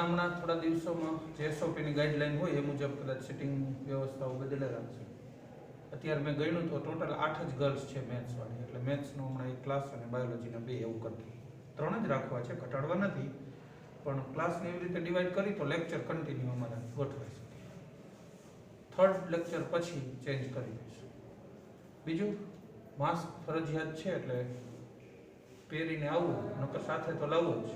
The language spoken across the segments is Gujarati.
હમણાં થોડા દિવસોમાં જે એસઓપીની ગાઈડલાઈન હોય એ મુજબ કદાચ સિટિંગ વ્યવસ્થાઓ બદલેલા છે. અત્યારે મેં ગણ્યું તો ટોટલ 8 જ ગર્લ્સ છે મેથ્સવાળી, એટલે મેથ્સનો હમણાં એક ક્લાસ અને બાયોલોજીના 2 એવું કરતું. 3 જ રાખવા છે, ઘટાડવા નથી, પણ ક્લાસને એવી રીતે ડિવાઈડ કરી તો લેક્ચર કન્ટિન્યુ અમારા ગોઠવાઈ શકે. 3rd લેક્ચર પછી ચેન્જ કરી દઈશું. બીજું, માસ્ક ફરજિયાત છે, એટલે પહેરીને આવવું, નકર સાથે તો લાવવું જ.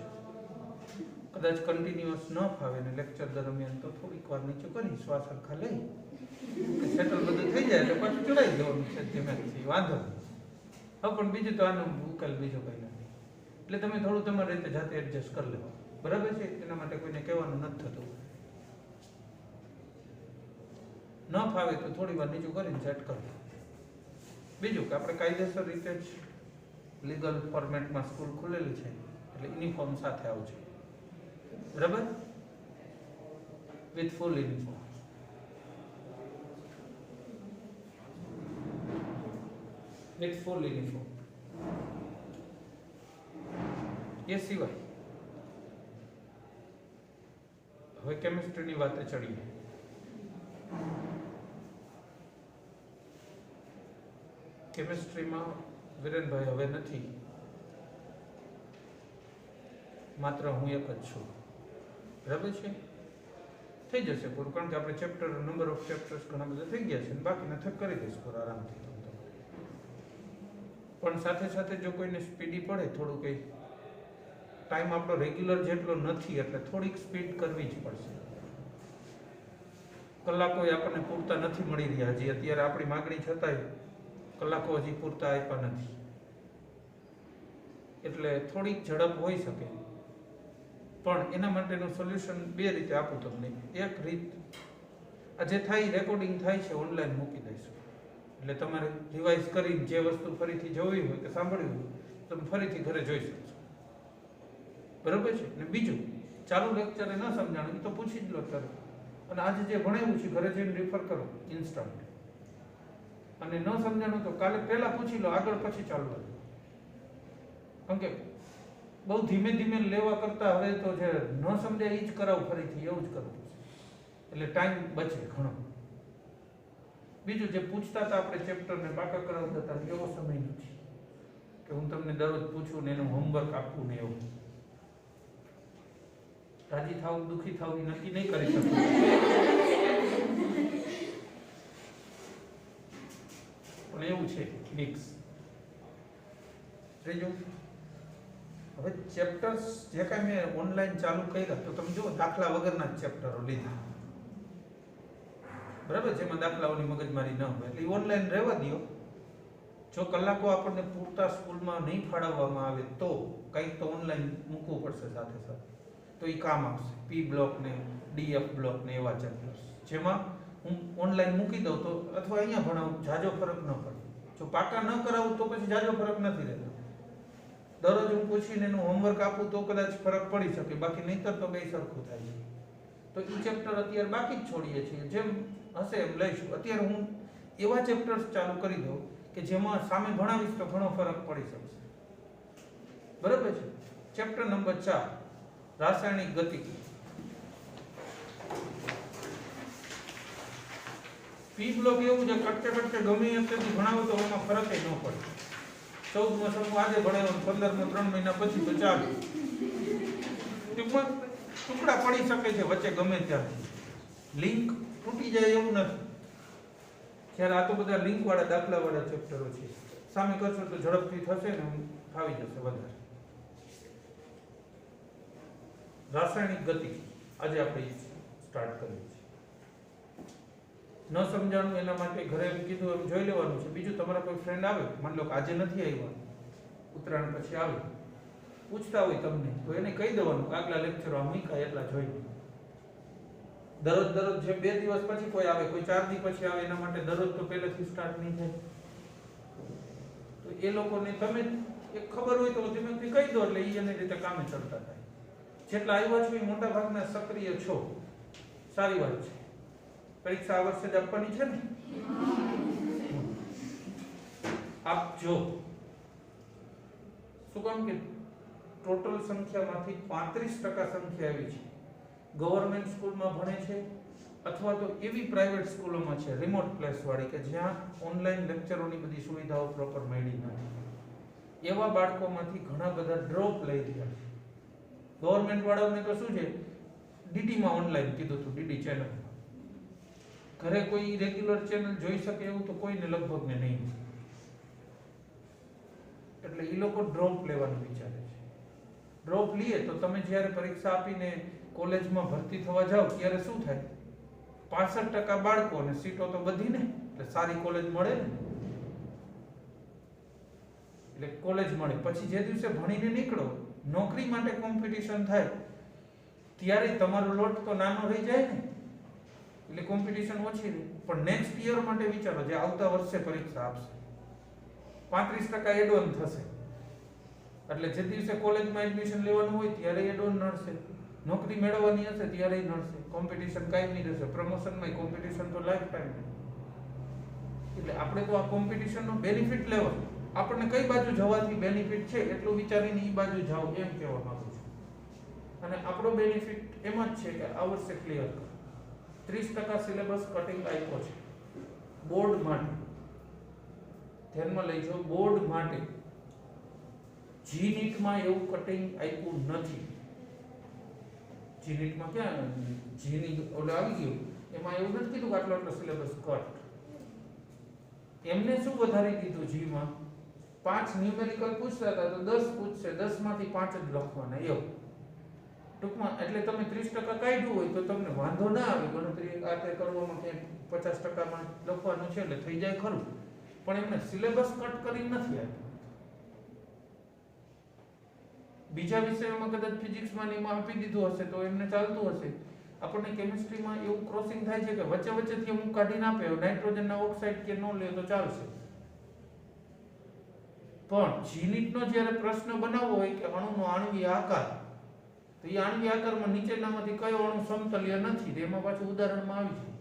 કદાચ કન્ટિન્યુઅસ ન ફાવે ને લેક્ચર દરમિયાન તો થોડીક વાર નીચે કરી શ્વાસ હરખા લઈ સેટલ બધું થઈ જાય એટલે પાછું ચડાવી દેવાનું છે ધીમેથી, વાંધો નહીં. હા, પણ બીજું તો આનો ઉકેલ બીજો કંઈ નથી. એટલે તમે થોડું તમારી રીતે જાતે એડજસ્ટ કરી લેવા, બરાબર છે? એના માટે કોઈને કહેવાનું નથી થતું. ન ફાવે તો થોડી વાર નીચું કરીને સેટ કરો. બીજું કે આપણે કાયદેસર રીતે જ લીગલ ફોર્મેટમાં સ્કૂલ ખુલેલી છે, એટલે યુનિફોર્મ સાથે આવજો, બરાબર? With full uniform. With full uniform. એ સિવાય હવે કેમિસ્ટ્રીની વાતે ચડીએ. કેમિસ્ટ્રીમાં વિરેનભાઈ હવે નથી, માત્ર હું એક જ છું, બરાબર છે? થઈ જશે પૂરું, કારણ કે આપણે ચેપ્ટર નંબર ઓફ ચેપ્ટર્સ ઘણા બધા થઈ ગયા છે, બાકીના થક કરી દઈશું પૂરા આરામથી. પણ સાથે સાથે જો કોઈને સ્પીડી પડે, થોડું કંઈ ટાઈમ આપણો રેગ્યુલર જેટલો નથી, એટલે થોડીક સ્પીડ કરવી જ પડશે. કલાકો આપણને પૂરતા નથી મળી રહ્યા હજી, અત્યારે આપણી માગણી છતાંય કલાકો હજી પૂરતા આપ્યા નથી, એટલે થોડીક ઝડપ હોઈ શકે. પણ એના માટેનું સોલ્યુશન 2 રીતે આપું તમને. એક રીત, આ જે થાય રેકોર્ડિંગ થાય છે ઓનલાઈન મૂકી દઈશું, એટલે તમારે રિવાઇઝ કરીને જે વસ્તુ ફરીથી જોવી હોય કે સાંભળવી હોય તમે ફરીથી ઘરે જોઈ શકશો, બરાબર છે? ને બીજું, ચાલુ લેક્ચરે ન સમજાણું તો પૂછી જ લો તરત, અને આજે જે ભણાવ્યું છે ઘરે જઈને રિફર કરો ઇન્સ્ટન્ટ. અને ન સમજાણું તો કાલે પહેલા પૂછી લો, આગળ પછી ચાલુ રાખો. કારણ કે બહુ ધીમે ધીમે લેવા કરતા હવે તો જે ન સમજાય એ જ કરાવું ફરીથી, એવું જ કરવું છે, એટલે ટાઈમ બચે ઘણો. બીજું, જે પૂછતા હતા આપણે ચેપ્ટરને પાકા કરાવતા હતા, એવો સમય નથી કે હું તમને દરરોજ પૂછું ને એનું હોમવર્ક આપવું ને એવું. રાજી થાવું દુઃખી થાવું એ નક્કી નહીં કરી શકું, પણ એવું છે મિક્સ. ત્રીજું, હવે ચેપ્ટર્સ જે કાંઈ મેં ઓનલાઈન ચાલુ કર્યા તો તમે જુઓ દાખલા વગરના જ ચેપ્ટરો લીધા, બરાબર? જેમાં દાખલાઓની મગજમારી ન હોય એટલે ઓનલાઈન રહેવા દો. જો કલાકો આપણને પૂરતા સ્કૂલમાં નહીં ફાળવવામાં આવે તો કંઈક તો ઓનલાઈન મૂકવું પડશે સાથે સાથે, તો એ કામ આવશે. પી બ્લોક ને ડીએફ બ્લોક ને એવા ચેપ્ટર્સ જેમાં હું ઓનલાઈન મૂકી દઉં તો, અથવા અહીંયા ભણાવું, જાજો ફરક ન પડે. જો પાકા ન કરાવું તો પછી જાજો ફરક નથી રહેતો. દરરોજ હું પૂછીને એનું હોમવર્ક આપું તો કદાચ ફરક પડી શકે, બાકી નહીંતર તો બે સરખું થાય છે. તો એ ચેપ્ટર અત્યારે બાકી જ છોડીએ છીએ, જેમ હશે એમ લઈશું. અત્યારે હું એવા ચેપ્ટર્સ ચાલુ કરી દઉં કે જેમાં સામે ભણાવીશ તો ઘણો ફરક પડી શકશે, બરાબર છે? ચેપ્ટર નંબર 4, રાસાયણિક ગતિકી. પી બ્લોક એવું છે, કટકે ગમે અત્યારથી ભણાવો તો એમાં ફરક ન પડે. 14મો સમૂહ આજે ભણાવ્યો, 15મો 3 મહિના પછી તો ચાલુ. ટુકડા પડી શકે છે વચ્ચે ગમે ત્યાંથી, લિંક તૂટી જાય એવું નથી. જ્યારે આ તો બધા લિંક વાળા દાખલા વાળા ચેપ્ટરો છે, સામે કરશો તો ઝડપથી થશે ને ફાવી જશે વધારે. રાસાયણિક ગતિ આજે આપણે સ્ટાર્ટ કરીએ છીએ. ન સમજાણું એના માટે ઘરે એમ કીધું એમ જોઈ લેવાનું છે. બીજું, તમારા કોઈ ફ્રેન્ડ આવે, માની લો કે આજે નથી આવ્યા, ઉત્તરાયણ પછી આવે, પૂછતા હોય તમને, તો એને કહી દેવાનું કે આગલા લેક્ચરો આ મૂક્યા એટલા જોઈ. દરરોજ જે 2 દિવસ પછી કોઈ આવે, કોઈ 4 દિવસ પછી આવે, એના માટે દરરોજ તો પહેલેથી સ્ટાર્ટ નહીં થાય. તો એ લોકોને તમે એક ખબર હોય તો ધીમેથી કહી દો, એટલે એ એની રીતે કામે ચડતા થાય. જેટલા આવ્યા છો એ મોટા ભાગના સક્રિય છો, સારી વાત છે. પરીક્ષા આ વર્ષે જ આપવાની છે ને, આપજો. શું કામ કે ટોટલ સંખ્યામાંથી 35% સંખ્યા આવી છે ગવર્મેન્ટ સ્કૂલમાં ભણે છે અથવા તો એવી પ્રાઇવેટ સ્કૂલોમાં છે રિમોટ પ્લેસ વાળી કે જ્યાં ઓનલાઈન લેક્ચરોની બધી સુવિધાઓ પ્રોપર મળી નથી, એવા બાળકોમાંથી ઘણા બધા ડ્રોપ લઈ રહ્યા છે. ગવર્મેન્ટ વાળાઓને તો શું છે, ડીડીમાં ઓનલાઈન કીધું હતું, ડીડી ચેનલ. ઘરે કોઈ રેગ્યુલર ચેનલ જોઈ શકે એવું તો કોઈને લગભગ ને નહીં, એટલે એ લોકો ડ્રોપ લેવાનું વિચારે છે. ડ્રોપ લઈએ તો તમે જ્યારે પરીક્ષા આપીને કોલેજમાં ભરતી થવા જાઓ ત્યારે શું થાય, 65% બાળકો અને સીટો તો બધી ને, એટલે સારી કોલેજ મળે ને, એટલે કોલેજ મળે. પછી જે દિવસે ભણીને નીકળો, નોકરી માટે કોમ્પિટિશન થાય ત્યારે તમારો લોટ તો નાનો રહી જાય ને, એટલે કોમ્પિટિશન ઓછી રહે. પણ નેક્સ્ટ યર માટે વિચારો, જે આવતા વર્ષે પરીક્ષા આપશે, 35% એડ ઓન થશે, એટલે જે દિવસે કોલેજમાં એડમિશન લેવાનું હોય ત્યારે એડ ઓન નડશે, નોકરી મેળવવાની હશે ત્યારે નડશે. કોમ્પિટિશન કાયમી રહેશે, પ્રમોશનમાં કોમ્પિટિશન તો લાઈફ ટાઈમ. એટલે આપણે તો આ કોમ્પિટિશનનો બેનિફિટ લેવો, આપણને કઈ બાજુ જવાથી બેનિફિટ છે એટલું વિચારીને એ બાજુ જાઓ એમ કહેવા માંગુ છું. અને આપણો બેનિફિટ એમાં જ છે કે આ વર્ષે ક્લિયર કરો. 30% સિલેબસ કટિંગ આપ્યો છે બોર્ડ માટે, ધ્યાનમાં લેજો, બોર્ડ માટે. જી નીટમાં એવું કટિંગ આપ્યું નથી. જી નીટમાં ક્યાં જી ની ઓલે આવી ગયું, એમાં એવું નથી કીધું કે આટલો આટલો સિલેબસ કટ. એમને શું વધારી દીધું, જીમાં 5 ન્યુમેરિકલ પૂછતા હતા તો 10 પૂછશે, 10 માંથી 5 જ લખવાના એવું ટૂંકમાં. એટલે તમે 30% કાઢ્યું હોય તો તમને વાંધો ના આવે, ગણતરી આ તે કરવામાં કે 50%માં લખવાનું છે એટલે થઈ જાય ખરું. પણ એમને સિલેબસ કટ કરી નથી આપ્યું. બીજા વિષયોમાં કદાચ ફિઝિક્સમાં ને એમાં આપી દીધું હશે તો એમને ચાલતું હશે. આપણને કેમિસ્ટ્રીમાં એવું ક્રોસિંગ થાય છે કે વચ્ચે વચ્ચેથી અમુક કાઢીને આપે, નાઇટ્રોજનના ઓક્સાઇડ કે ન લે તો ચાલશે. પણ જીનીટનો જ્યારે પ્રશ્ન બનાવવો હોય કે અણુનો આણ્વીય આકાર, તો એ આણ્વીય આકારમાં નીચેનામાંથી કયો અણુ સમતલીય નથી, એમાં પાછું ઉદાહરણમાં આવી જાય.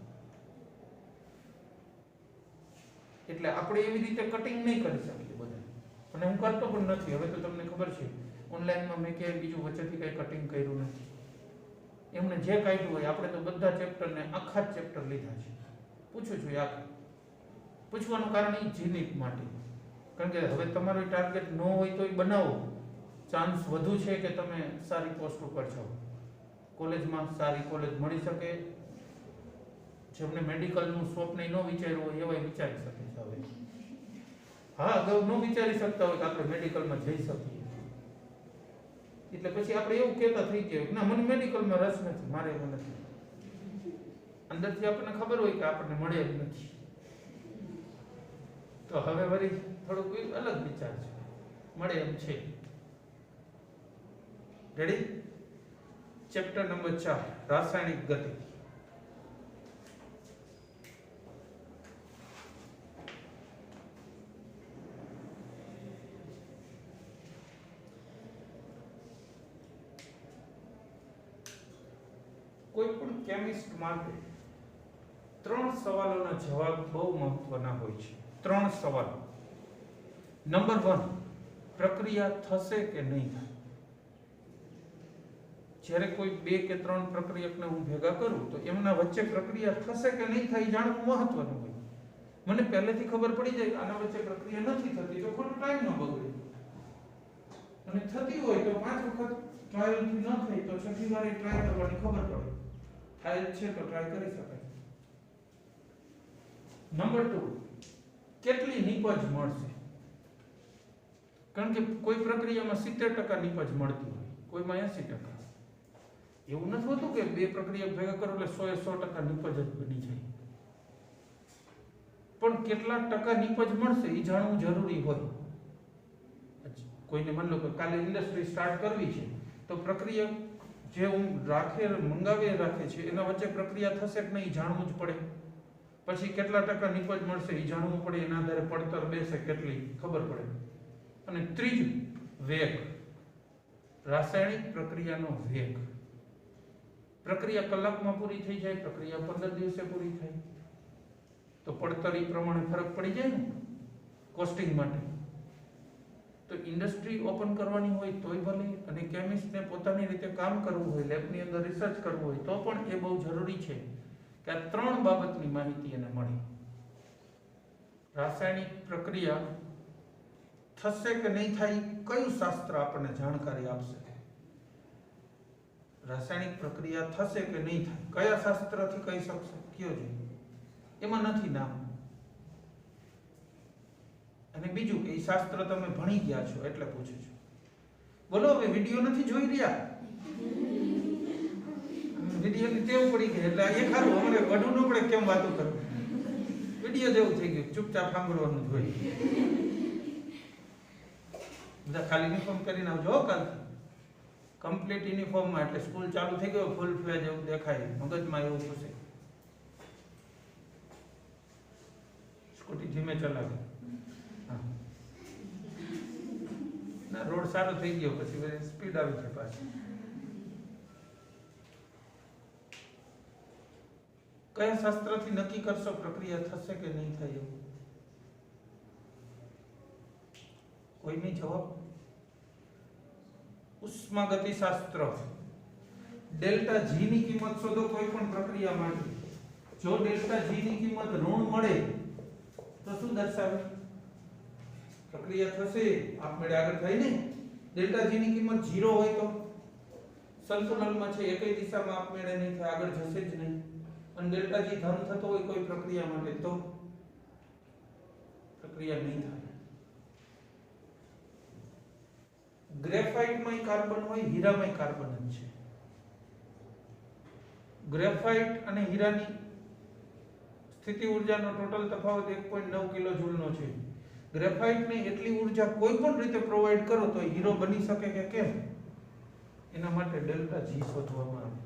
એટલે આપણે એવી રીતે કટિંગ નહીં કરી શકીએ બધા, અને હું કરતો પણ નથી. હવે તો તમને ખબર છે, ઓનલાઈનમાં મેં ક્યાંય બીજું વચ્ચેથી કંઈ કટિંગ કર્યું નથી. એમને જે કાઢ્યું હોય, આપણે તો બધા ચેપ્ટરને આખા જ ચેપ્ટર લીધા છે. પૂછું છું આખા, પૂછવાનું કારણ એ જીનીટ માટે, કારણ કે હવે તમારો ટાર્ગેટ ન હોય તો એ બનાવો, ચાન્સ વધુ છે કે તમે સારી પોસ્ટ ઉપર છો, કોલેજમાં સારી કોલેજ મળી શકે. જેમને મેડિકલનું સ્વપ્ન ન વિચાર્યું હોય એવા વિચારી શકે છે. હવે હા, અગાઉ ન વિચારી શકતા હોય કે આપણે મેડિકલમાં જઈ શકીએ, એટલે પછી આપણે એવું કહેતા થઈ ગયા કે ના, મને મેડિકલમાં રસ નથી, મારે એવું નથી. અંદરથી આપણને ખબર હોય કે આપણને મળે એમ નથી. તો હવે વળી થોડુંક અલગ વિચાર છે, મળે એમ છે. રેડી? ચેપ્ટર નંબર 4, રાસાયણિક ગતિ. કોઈ પણ કેમિસ્ટ માટે 3 સવાલોના જવાબ બહુ મહત્વના હોય છે. 3 સવાલો. નંબર 1, પ્રક્રિયા થશે કે નહીં થાય. જ્યારે કોઈ 2 કે 3 પ્રક્રિયકને હું ભેગા કરું તો એમના વચ્ચે પ્રક્રિયા થશે કે નહીં થાય જાણવું મહત્વનું હોય. મને પહેલેથી ખબર પડી જાય આના વચ્ચે પ્રક્રિયા નથી થતી તો ખોટો ટાઈમ ન બગડે, અને થતી હોય તો 5 વખત ટ્રાયલથી ન થઈ તો 6મી વારે ટ્રાય કરવાની ખબર પડે. થાય છે તો ટ્રાય કરી શકાય. નંબર 2, કેટલી નિપજ મળશે. કારણ કે કોઈ પ્રક્રિયામાં 70% નિપજ મળતી હોય, કોઈમાં 80%. એવું નથી હોતું કે 2 પ્રક્રિયા ભેગા કરો એટલે 100% નિપજ જ બની જાય. પણ કેટલા ટકા નિપજ મળશે એ જાણવું જરૂરી હોય. કોઈને માની લો કે કાલે ઇન્ડસ્ટ્રી સ્ટાર્ટ કરવી છે તો પ્રક્રિયા જે હું મંગાવી રાખે છે એના વચ્ચે પ્રક્રિયા થશે કે નહીં જાણવું જ પડે. પછી કેટલા ટકા નિપજ મળશે એ જાણવું પડે, એના આધારે પડતર બેસે કેટલી ખબર પડે. અને ત્રીજું, વેગ. રાસાયણિક પ્રક્રિયાનો વેગ. પ્રક્રિયા કલાકમાં પૂરી થઈ જાય, પ્રક્રિયા 15 દિવસે પૂરી થાય તો પડતર એ પ્રમાણે ફરક પડી જાય ને કોસ્ટિંગ માટે. તો ઇન્ડસ્ટ્રી ઓપન કરવાની હોય તોય ભલે, અને કેમિસ્ટને પોતાની રીતે કામ કરવું હોય, લેબની અંદર રિસર્ચ કરવું હોય તો પણ એ બહુ જરૂરી છે કે આ ત્રણ બાબતની માહિતી એને મળે. રાસાયણિક પ્રક્રિયા થશે કે નહીં થાય, કયું શાસ્ત્ર આપણને જાણકારી આપશે? રાસાયણિક પ્રક્રિયા થશે કે નહીં થાય, કયા શાસ્ત્રથી કહી શકશે? કયો છે? એમાં નથી નામ. અને બીજું કે એ શાસ્ત્ર તમે ભણી ગયા છો એટલે પૂછું છું. બોલો, હવે વિડીયો નથી જોઈ રહ્યા? વિડીયોની ટેવ પડી ગઈ એટલે એ ખારું અમારે વડું ન પડે કેમ વાતો કરવું. વિડીયો જેવું થઈ ગયું, ચૂપચાપ સાંભળવાનું જોઈએ. બધા ખાલી યુનિફોર્મ કરીને આવજો કાલથી, કમ્પ્લીટ યુનિફોર્મમાં, એટલે સ્કૂલ ચાલુ થઈ ગયો ફૂલ ફ્લેજ એવું દેખાય, મગજમાં એવું થશે. સ્કૂટી ધીમે ચલાવે. ના, રોડ સારો થઈ ગયો પછી સ્પીડ આવી છે પાછી. કયા શાસ્ત્રથી નક્કી કરશો પ્રક્રિયા થશે કે નહીં થાય એવું? કોઈની જવાબ? ઉષ્માગતિશાસ્ત્ર. ડેલ્ટા જી ની કિંમત શોધો કોઈ પણ પ્રક્રિયા માટે. જો ડેલ્ટા જી ની કિંમત ઋણ મળે તો શું દર્શાવે? પ્રક્રિયા થશે, આપમેળે આગળ થાય ને. ડેલ્ટા જી ની કિંમત 0 હોય તો સંતુલનમાં છે, એકય દિશામાં આપમેળે નહીં થાય, આગળ જશે જ નહીં. અને ડેલ્ટા જી ધન થતો હોય કોઈ પ્રક્રિયા માટે તો પ્રક્રિયા નહીં થાય. ગ્રેફાઇટમાં કાર્બન હોય, હીરામાં કાર્બન જ છે. ગ્રેફાઇટ અને હીરાની સ્થિતિ ઊર્જાનો ટોટલ તફાવત 1.9 કિલો જૂલનો છે. ગ્રેફાઇટને એટલી ઊર્જા કોઈ પણ રીતે પ્રોવાઈડ કરો તો હીરો બની શકે કે કેમ? એના માટે ડેલ્ટા જી શોધવામાં આવે.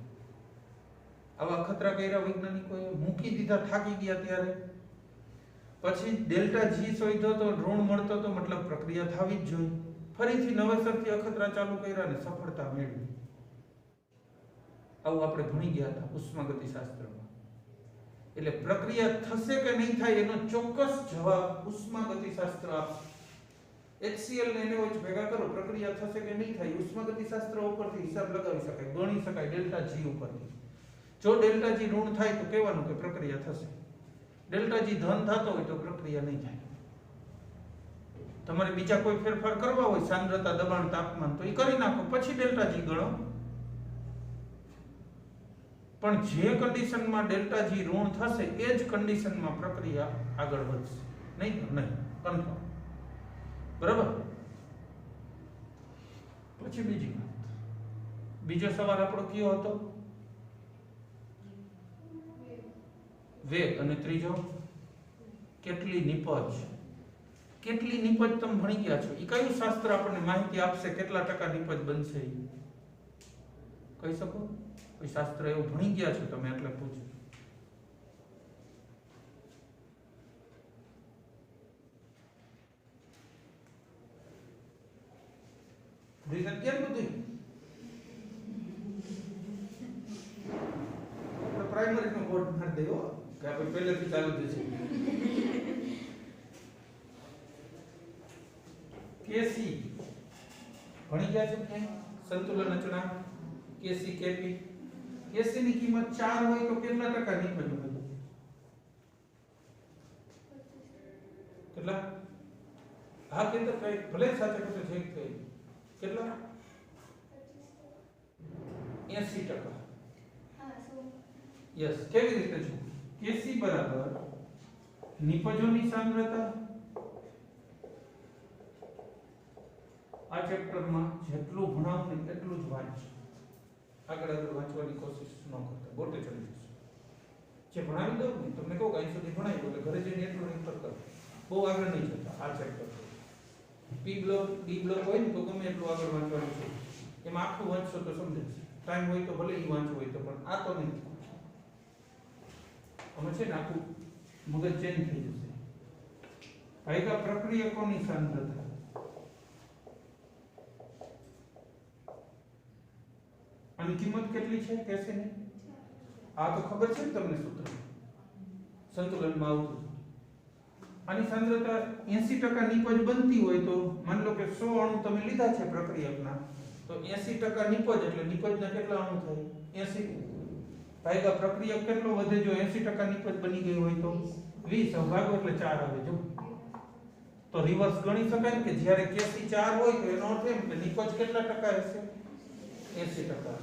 આવા અખતરા કર્યા વૈજ્ઞાનિકોએ, મૂકી દીધા, થાકી ગયા ત્યારે. પછી ડેલ્ટા જી શોધ્યો તો ઋણ મળતો તો મતલબ પ્રક્રિયા થવી જ જોઈએ. ફરીથી નવેસરથી અખતરા ચાલુ કર્યા અને સફળતા મેળવી. આવું આપણે ભણી ગયા હતા ઉષ્માગતિશાસ્ત્રમાં. એટલે પ્રક્રિયા થશે કે નહીં થાય એનો ચોક્કસ જવાબ ઉષ્માગતિશાસ્ત્ર આપશે. HCl ને NaOH ભેગા કરો, પ્રક્રિયા થશે કે નહીં થાય, ઉષ્માગતિશાસ્ત્ર ઉપરથી હિસાબ લગાવી શકાય, ગણી શકાય ડેલ્ટા જી ઉપરથી. જો ડેલ્ટા જી ઋણ થાય તો કહેવાનું કે પ્રક્રિયા થશે. ડેલ્ટા જી ધન થતો હોય તો પ્રક્રિયા નહીં થાય. તમારે બીજા કોઈ ફેરફાર કરવા હોય, સાંદ્રતા, દબાણ, તાપમાન, તો એ કરી નાખો, પછી ડેલ્ટા જી ગણો. પણ જે કન્ડિશનમાં ડેલ્ટા જી ઋણ થશે એ જ કન્ડિશનમાં પ્રક્રિયા આગળ વધશે. નહીં તો નહીં, કન્ફર્મ. બરાબર? પછી બીજી વાત, બીજો સવાલ આપણો કયો હતો? વેગ. અને ત્રીજો કેટલી નિપજ. કેટલી નિપજ તમે ભણી ગયા છો. એ કયું શાસ્ત્ર આપણને માહિતી આપશે કેટલા ટકા નિપજ બનશે? કહી શકો? કોઈ શાસ્ત્ર એવું ભણી ગયા છો તમે એટલે પૂછું. રીઝન કેમ બધું? પ્રાઇમરી નો બોર્ડ મારી દેવો કે આપણે પહેલેથી ચાલુ થશે. કેસી ભણી ગયા છો કે સંતુલન અચળાંક કેસી કેપી. કેસી ની કિંમત 4 હોય તો કેટલા ટકા નિપજ બને? કેટલા? હા કે તો કઈ ભલે સાચે ખોટે ચેક થઈ. કેટલા? 80%. યસ. કેવી રીતે છે? કેસી બરાબર નિપજોની સાંદ્રતા. આ ચેપ્ટરમાં જેટલું ભણાવું ને એટલું જ વાંચ. આગળ વાંચવાની કોશિશ ન કરતા, ગોટે ચડી જશે. જે ભણાવી દઉં ને તમને કહું અહીં સુધી ભણાવ્યું એટલે ઘરે જઈને એટલું રેફર કરો. બહુ આગળ નહીં જતા આ ચેપ્ટર. પી બ્લોક ડી બ્લોક હોય ને તો ગમે એટલું આગળ વાંચવાનું છે. એમાં આખું વાંચશો તો સમજાશે. ટાઈમ હોય તો ભલે એ વાંચવું હોય તો, પણ આ તો નહીં. અમે છે ને આખું મગજ ચેન્જ થઈ જશે. ભાઈકા પ્રક્રિયકોની સાંદ્રતા. આની કિંમત કેટલી છે કેસીની? આ તો ખબર છે ને તમને સૂત્ર સંતુલનમાં આવતું. આની સાંદ્રતા 80% નિપજ બનતી હોય તો માની લો કે 100 અણુ તમે લીધા છે પ્રક્રિયકના, તો 80% નિપજ એટલે નિપજના કેટલા અણુ થાય? 80 ભાગ્યા પ્રક્રિયક કેટલો વધે? જો 80% નિપજ બની ગઈ હોય તો 20 ભાગો એટલે 4 આવે. જો તો રિવર્સ ગણી શકાય કે જ્યારે કેસી 4 હોય તો એનો અર્થ એમ કે નિપજ કેટલા ટકા હશે? 80%.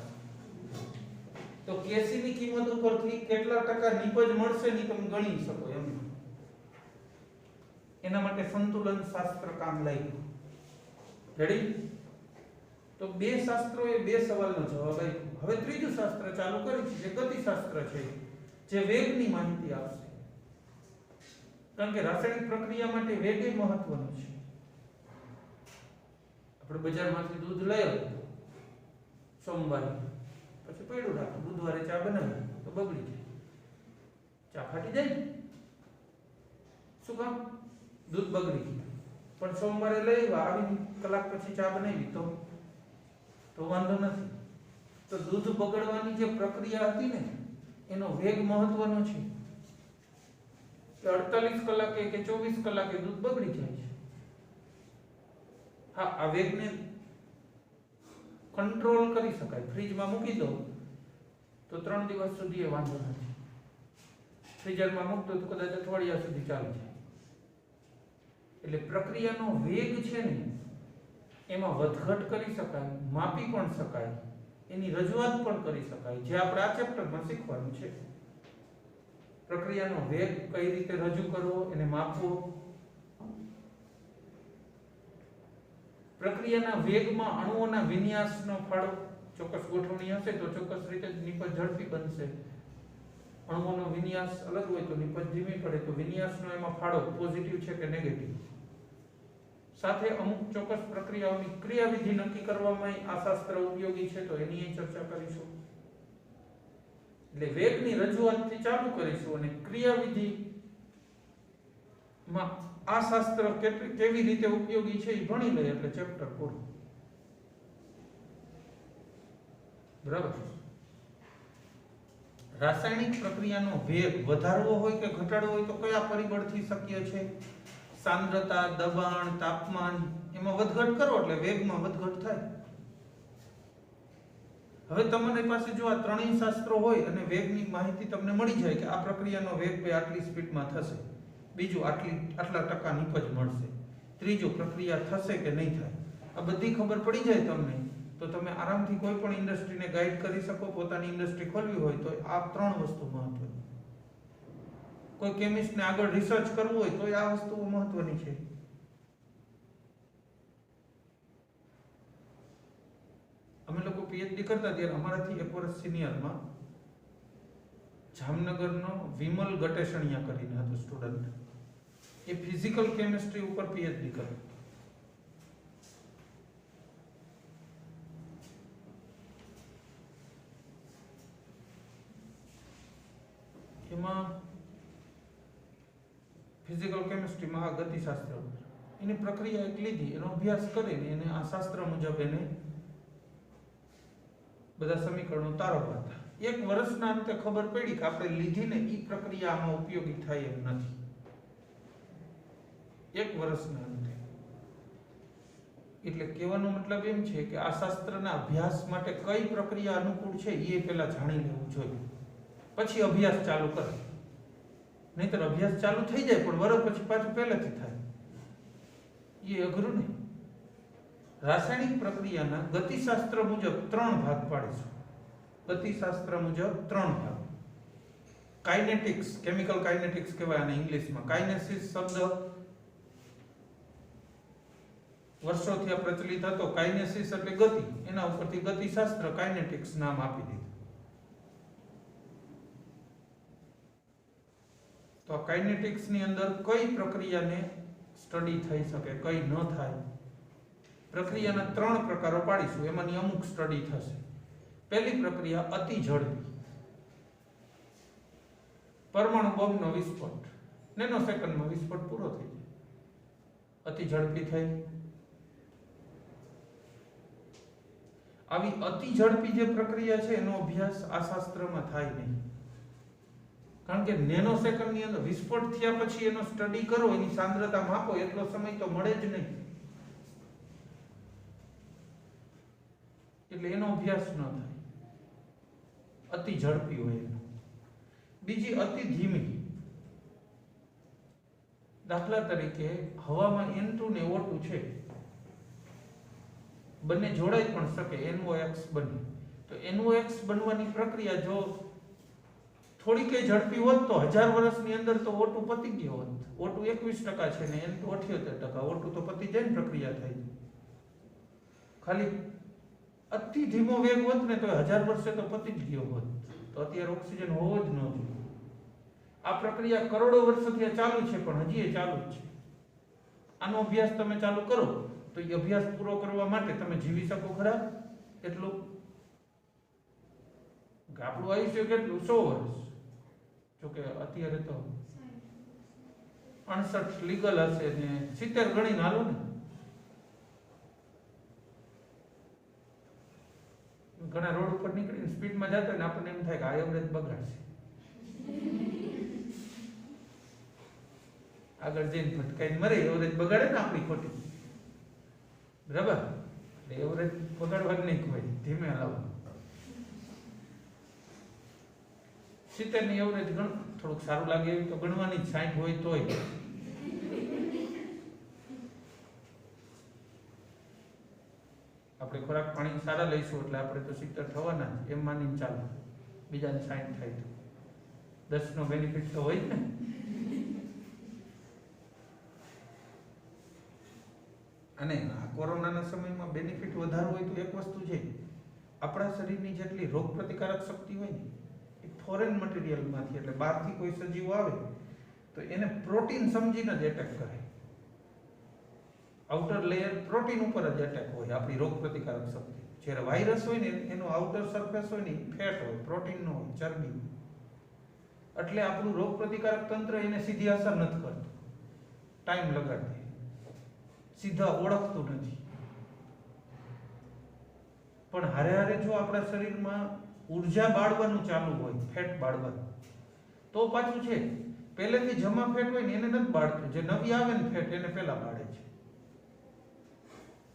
તો કેસી ની કિંમત ઉપરથી કેટલા ટકા નિપજ મળશે ની તમે ગણી શકો એમ. એના માટે સંતુલન શાસ્ત્ર કામ લાગ્યું. રેડી? તો બે શાસ્ત્રોએ બે સવાલનો જવાબ આપ્યો. હવે ત્રીજું શાસ્ત્ર ચાલુ કરી છે જે ગતિશાસ્ત્ર છે, જે વેગની માહિતી આપશે. કારણ કે રાસાયણિક પ્રક્રિયા માટે વેગ એ મહત્વનો છે. આપણે બજારમાંથી દૂધ લઈ આવ્યા સોમવારે, પછી પડ્યું રાખો, બુધવારે ચા બનાવી તો બગડી જાય, ચા ફાટી જાય. શું કામ? દૂધ બગડી ગયું. પણ સોમવારે લઈ આવ્યા, આવી કલાક પછી ચા બનાવી તો વાંધો નથી. તો દૂધ બગડવાની જે પ્રક્રિયા હતી ને એનો વેગ મહત્વનો છે. કે 48 કલાકે કે 24 કલાકે દૂધ બગડી જાય છે. હા, આ વેગને કંટ્રોલ કરી શકાય. ફ્રીજમાં મૂકી દો તો 3 દિવસ સુધી એ વાંધો નથી. ફ્રીઝરમાં મૂકતો તો કદાચ અઠવાડિયા સુધી ચાલી જાય. એટલે પ્રક્રિયાનો વેગ છે ને એમાં વધઘટ કરી શકાય, માપી પણ શકાય, એની રજૂઆત પણ કરી શકાય, જે આપણે આ ચેપ્ટરમાં શીખવાનું છે. પ્રક્રિયાનો વેગ કઈ રીતે રજૂ કરવો, એને માપવો. પ્રક્રિયાના વેગમાં અણુઓના વિન્યાસનો ફાળો. ચોક્કસ ગોઠવણી હશે તો ચોક્કસ રીતે નિપજ ઝડપી બનશે. અણુઓનો વિન્યાસ અલગ હોય તો નિપજ ધીમી પડે. તો વિન્યાસનો એમાં ફાળો પોઝિટિવ છે કે નેગેટિવ. સાથે અમુક ચોક્કસ પ્રક્રિયાઓની ક્રિયાવિધિ નક્કી કરવામાં આ શાસ્ત્ર ઉપયોગી છે, તો એની ચર્ચા કરીશું. એટલે વેગની રજૂઆતથી ચાલુ કરીશું અને ક્રિયાવિધિ માં આ શાસ્ત્ર કેવી રીતે ઉપયોગી છે એ ભણી લઈએ એટલે ચેપ્ટર પૂરું. બરાબર? રાસાયણિક પ્રક્રિયાનો વેગ વધારવો હોય કે ઘટાડવો હોય તો કયા પરિબળથી શક્ય છે? સાંદ્રતા, દબાણ, તાપમાન, એમાં વધઘટ કરો એટલે વેગમાં વધઘટ થાય. હવે તમારી પાસે જો આ ત્રણેય શાસ્ત્રો હોય અને વેગની માહિતી તમને મળી જાય કે આ પ્રક્રિયાનો વેગ આટલી સ્પીડમાં થશે, બીજું આટલા ટકા નિપજ મળશે, ત્રીજું પ્રક્રિયા થશે કે નહીં થાય, આ બધી ખબર પડી જાય તમને, તો તમે આરામથી કોઈ પણ ઇન્ડસ્ટ્રીને ગાઈડ કરી શકો. પોતાની ઇન્ડસ્ટ્રી ખોલવી હોય તો આ ત્રણ વસ્તુ મહત્વની. કોઈ કેમિસ્ટને આગળ રિસર્ચ કરવું હોય તો આ વસ્તુઓ મહત્વની છે. અમે લોકો પીએચડી કરતા ત્યારે અમારાથી એક વર્ષ સિનિયરમાં જામનગરનો વિમલ ગટેસણિયા કરીને હતો સ્ટુડન્ટ. એ ફિઝિકલ કેમિસ્ટ્રી ઉપર પીએચડી કરે. એમાં ફિઝિકલ કેમિસ્ટ્રીમાં આ ગતિશાસ્ત્ર એની પ્રક્રિયા એક લીધી, એનો અભ્યાસ કરીને એને આ શાસ્ત્ર મુજબ એને બધા સમીકરણો તારવવા હતા. એક વર્ષના અંતે ખબર પડી કે આપણે લીધી ને એ પ્રક્રિયા આમાં ઉપયોગી થાય એમ નથી. એક વર્ષના અંતે. એટલે કહેવાનો મતલબ એમ છે કે આ શાસ્ત્રના અભ્યાસ માટે કઈ પ્રક્રિયા અનુકૂળ છે એ પહેલા જાણી લેવું જોઈએ, પછી અભ્યાસ ચાલુ કરે. નહીતર અભ્યાસ ચાલુ થઈ જાય પણ વર્ષ પછી પાછું પહેલેથી થાય, એ અઘરું નહીં. રાસાયણિક પ્રક્રિયાના ગતિશાસ્ત્ર મુજબ 3 ભાગ પાડીશું. ગતિશાસ્ત્ર મુજબ 3 ભાગ. કાઇનેટિક્સ, કેમિકલ કાઇનેટિક્સ કહેવાય આને ઇંગ્લિશમાં. કાઇનેસિસ શબ્દ વર્ષોથી આ પ્રચલિત હતો. કાઇનેસિસ એટલે ગતિ, એના ઉપરથી ગતિશાસ્ત્ર કાઇનેટિક્સ નામ આપી દીધું. તો આ કાઇનેટિક્સ ની અંદર કઈ પ્રક્રિયાને સ્ટડી થઈ શકે, કઈ ન થાય, પ્રક્રિયાના 3 પ્રકારો પાડીશું. એમાંની અમુક સ્ટડી થશે. પહેલી પ્રક્રિયા અતિ ઝડપી. પરમાણુ બોમ્બનો વિસ્ફોટ, નેનો સેકન્ડમાં વિસ્ફોટ પૂરો થઈ જાય. અતિ ઝડપી થઈ. આવી અતિ ઝડપી જે પ્રક્રિયા છે એનો અભ્યાસ આ શાસ્ત્રમાં થાય નહીં. કારણ કે નેનો સેકન્ડની અંદર વિસ્ફોટ થયા પછી એનો સ્ટડી કરો, એની સાંદ્રતા માપો, એટલો સમય તો મળે જ નહીં. એટલે એનો અભ્યાસ ન થાય. અતિ ઝડપી હોય એનો. બીજી અતિ ધીમી. દાખલા તરીકે હવામાં N2 ને O2 છે, બંને જોડાઈ પણ શકે, NOx બને. તો NOx બનવાની પ્રક્રિયા જો થોડી કઈ ઝડપી હોત તો 1000 વર્ષની અંદર તો O2 પતી ગયો હોત. O2 21% છે ને N2 78%. O2 તો પતી જાય ને પ્રક્રિયા થઈ. ખાલી અતિ ધીમો વેગ હોત ને તો 1000 વર્ષે તો પતી જ ગયો હોત. તો અત્યારે ઓક્સિજન હોવો જ ન જોઈએ. આ પ્રક્રિયા કરોડો વર્ષોથી ચાલુ છે, પણ હજી એ ચાલુ જ છે. આનો અભ્યાસ તમે ચાલુ કરો તો એ અભ્યાસ પૂરો કરવા માટે તમે જીવી શકો ખરા એટલું? આપણું આયુષ્ય કેટલું? 100 વર્ષ. જોકે અત્યારે તો 68 લીગલ હશે ને 70 ગણીને હાલો ને. ઘણા રોડ ઉપર નીકળીને સ્પીડમાં જતા હોય ને આપણને એમ થાય કે આ એવરેજ બગાડશે, આગળ જઈને ભટકાઈને મરે. એવરેજ બગાડે ને આપણી ખોટી, બરાબર? એવરેજ બગાડવા નહીં કોઈ, ધીમે હલાવવાનું. 70 ની એવરેજ ગણ, થોડુંક સારું લાગે એવી તો ગણવાની. 60 હોય તોય આપણે ખોરાક પાણી સારા લઈશું એટલે આપણે તો 70 થવાના જ, એમ માનીને ચાલો. બીજાને 60 થાય તો 10 નો બેનિફિટ તો હોય ને. અને આ કોરોનાના સમયમાં બેનિફિટ વધારે હોય તો એક વસ્તુ છે, આપણા શરીરની જેટલી રોગ પ્રતિકારક શક્તિ હોય ને એ ફોરેન મટીરિયલમાંથી, એટલે બહારથી કોઈ સજીવ આવે તો એને પ્રોટીન સમજીને જ એટેક કરે. આઉટર લેયર પ્રોટીન ઉપર જ એટેક હોય આપણી રોગ પ્રતિકારક શક્તિ. જ્યારે વાયરસ હોય ને એનો આઉટર સરફેસ હોય ને ફેટ હોય, પ્રોટીન નો હોય, ચરબી. એટલે આપણું રોગ પ્રતિકારક તંત્ર એને સીધી અસર નથી કરતું, ટાઈમ લગાડે, સીધા ઓળખતું નથી. પણ હારે હારે જો આપણા શરીરમાં ઉર્જા બાળવાનું ચાલુ હોય, ફેટ બાળવાનું, તો પાછું છે પહેલેથી જમા ફેટ હોય ને એને નથી બાળતું, જે નવી આવે ને ફેટ એને પહેલા બાળે છે.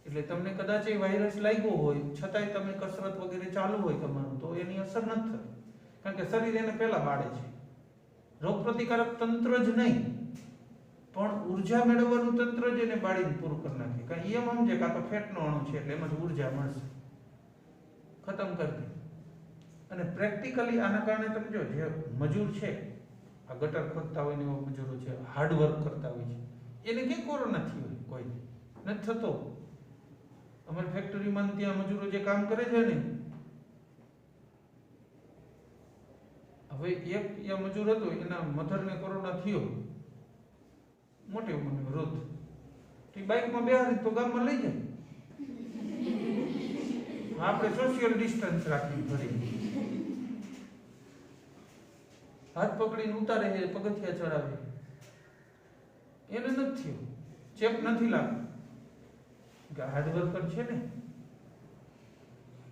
એટલે તમને કદાચ એ વાયરસ લાગ્યો હોય છતાંય તમે કસરત વગેરે ચાલુ હોય તમારું, તો એની અસર નથી થતી, કારણ કે શરીર એને પહેલા બાળે છે. રોગ પ્રતિકારક તંત્ર જ નહીં પણ ઉર્જા મેળવવાનું તંત્ર જ એને બાળીને પૂરું કરી નાખે. કારણ એમ સમજે કે આ તો ફેટનો અણુ છે એટલે એમાંથી ઉર્જા મળશે, ખતમ કરી દે. અને પ્રેક્ટિકલી આના કારણે તમે જો જે મજૂર છે, આ ગટર ખોદતા હોય ને એવા મજૂરો છે, હાર્ડ વર્ક કરતા હોય છે, એને ક્યાં કોરોના થયો હોય? કોઈ નથી થતો. અમારી ફેક્ટરીમાં ત્યાં મજૂરો જે કામ કરે છે ને, હવે એક મજૂર હતો, એના મધરને કોરોના થયો, મોટી ઉંમરની વૃદ્ધ. બાઇકમાં બેહારી તો ગામમાં લઈ જાય. આપણે સોશિયલ ડિસ્ટન્સ રાખી ફરી, હાથ પકડીને ઉતારે છે, પગથિયા ચડાવે. એને નથી થયું, ચેપ નથી લાગતો. હાર્ડવર્કર છે ને,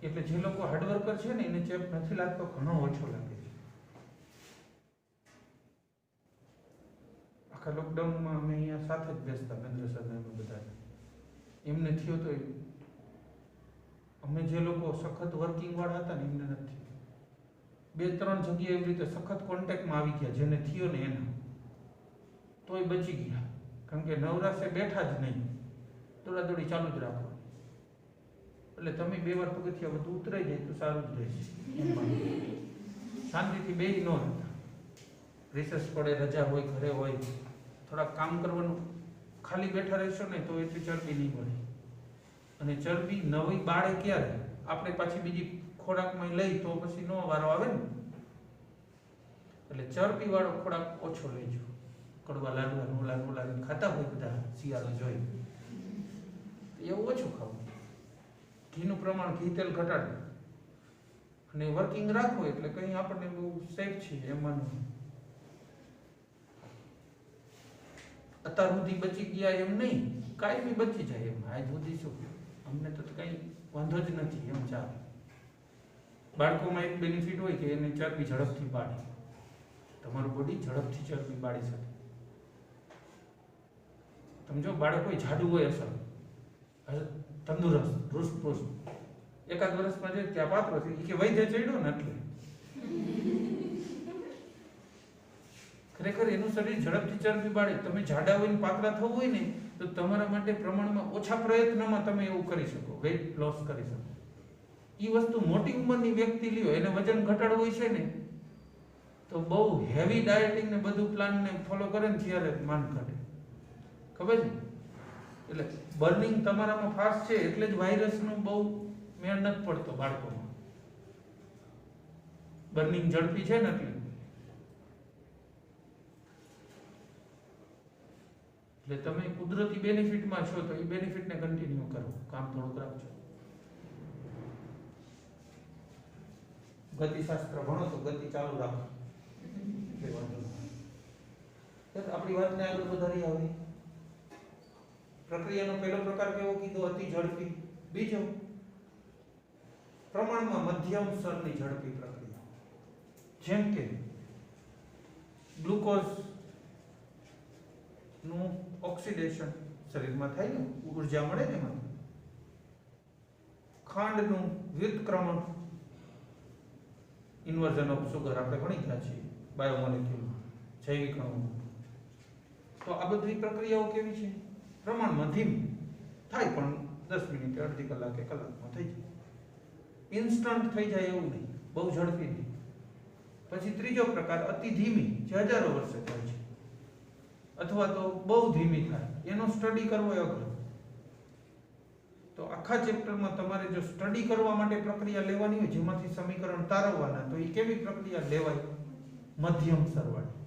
એટલે જે લોકો હાર્ડવર્કર છે ને એને ચેપ નથી લાગતો, ઘણો ઓછો લાગે છે. આખા લોકડાઉનમાં અમે અહીંયા સાથે જ બેસતા, મહેન્દ્ર સર ને બધા, એમને થયો તો અમે જે લોકો સખત વર્કિંગ વાળા હતા ને એમને નથી. 2-3 જગ્યાએ એવી રીતે સખત કોન્ટેક્ટમાં આવી ગયા જેને થયો ને એના, તોય બચી ગયા. કારણ કે નવરાશે બેઠા જ નહીં, દોડાદોડી ચાલુ જ રાખો. એટલે તમે 2 વાર પગથિયા વધુ ઉતરાઈ જાય તો સારું જ રહેશે. શાંતિથી બેસી ન રહેતા. રિસેસ પડે, રજા હોય, ઘરે હોય, થોડાક કામ કરવાનું. ખાલી બેઠા રહેશો ને તો એટલી ચરબી નહીં પડે. અને ચરબી નવી બાળે ક્યારે? આપણે પાછી બીજી ખોરાકમાં લઈ તો પછી નો વારો આવે ને. એટલે ચરબી વાળો ખોરાક ઓછો લેજો. કડવા લાડવા, નોલા ખાતા હોય બધા શિયાળો જોઈ, એવું ઓછું ખાવું. ઘીનું પ્રમાણ, ઘી તેલ ઘટાડવું અને વર્કિંગ રાખવું. એટલે કંઈ આપણને બહુ સેફ છે એમાંનું. અત્યાર સુધી બચી ગયા એમ નહીં, કાંઈ બી બચી જાય એમ. આજ સુધી શું, અમને તો કંઈ વાંધો જ નથી, એમ ચાલે. બાળકોમાં એક બેનિફિટ હોય કે એને ચરબી ઝડપથી બાળે. તમારું બોડી ઝડપથી ચરબી બાળી શકે. તમે જો બાળક કોઈ જાડું હોય અસર તંદુરસ્ત રૂષ્ટ એકાદ વર્ષમાં જે ત્યાં પાત્રો છે કે વૈદ્ય ચડ્યો ને એટલે ખરેખર એનું શરીર ઝડપથી ચરબી બાળે. તમે જાડા હોય ને પાતળા થવું હોય ને તો તમારા માટે પ્રમાણમાં ઓછા પ્રયત્નમાં તમે એવું કરી શકો, વેઇટ લોસ કરી શકો. એ વસ્તુ મોટી ઉંમરની વ્યક્તિ લ્યો એને વજન ઘટાડવું હોય છે ને તો બહુ હેવી ડાયટિંગ ને બધું પ્લાન ને ફોલો કરે ને ત્યારે માંડ ઘટે. ખબર છે? એટલે બર્નિંગ તમારામાં ફાસ્ટ છે એટલે જ વાયરસનું બહુ મેળ નથી પડતો બાળકોમાં. બર્નિંગ ઝડપી છે ને એટલે તમે કુદરતી બેનિફિટમાં છો તો એ બેનિફિટને કન્ટિન્યુ કરો, કામ થોડુંક રાખજો. ગતિશાસ્ત્ર ભણો તો ગતિ ચાલુ રાખો. આપણી વાતને આગળ વધારી આવી. પ્રક્રિયાનો પહેલો પ્રકાર કેવો કીધો? અતિ ઝડપી. બીજો પ્રમાણમાં મધ્યમ સ્તરની ઝડપી પ્રક્રિયા, જેમ કે ગ્લુકોઝ નું ઓક્સિડેશન શરીરમાં થાય ને, ઉર્જા મળે ને એમાં. ખાંડનું વ્યુત્ક્રમણ, ઇન્વર્ઝન ઓફ સુગર આપણે ભણી ગયા છીએ બાયોમોલેક્યુલ, જૈવિક અણુ. તો આ બધી પ્રક્રિયાઓ કેવી છે? પ્રમાણમાં ધીમી થાય, પણ 10 મિનિટે, અડધી કલાકે, કલાકમાં થઈ જાય. ઇન્સ્ટન્ટ થઈ જાય એવું નહીં, બહુ ઝડપી નહીં. પછી ત્રીજો પ્રકાર અતિ ધીમી, જે હજારો વર્ષે થાય છે, અથવા તો બહુ ધીમી થાય, એનો સ્ટડી કરવો એ અઘરો. તો આખા ચેપ્ટરમાં તમારે જો સ્ટડી કરવા માટે પ્રક્રિયા લેવાની હોય જેમાંથી સમીકરણ તારવવાના, તો એ કેવી પ્રક્રિયા લેવાય? મધ્યમ સ્તરવાળી.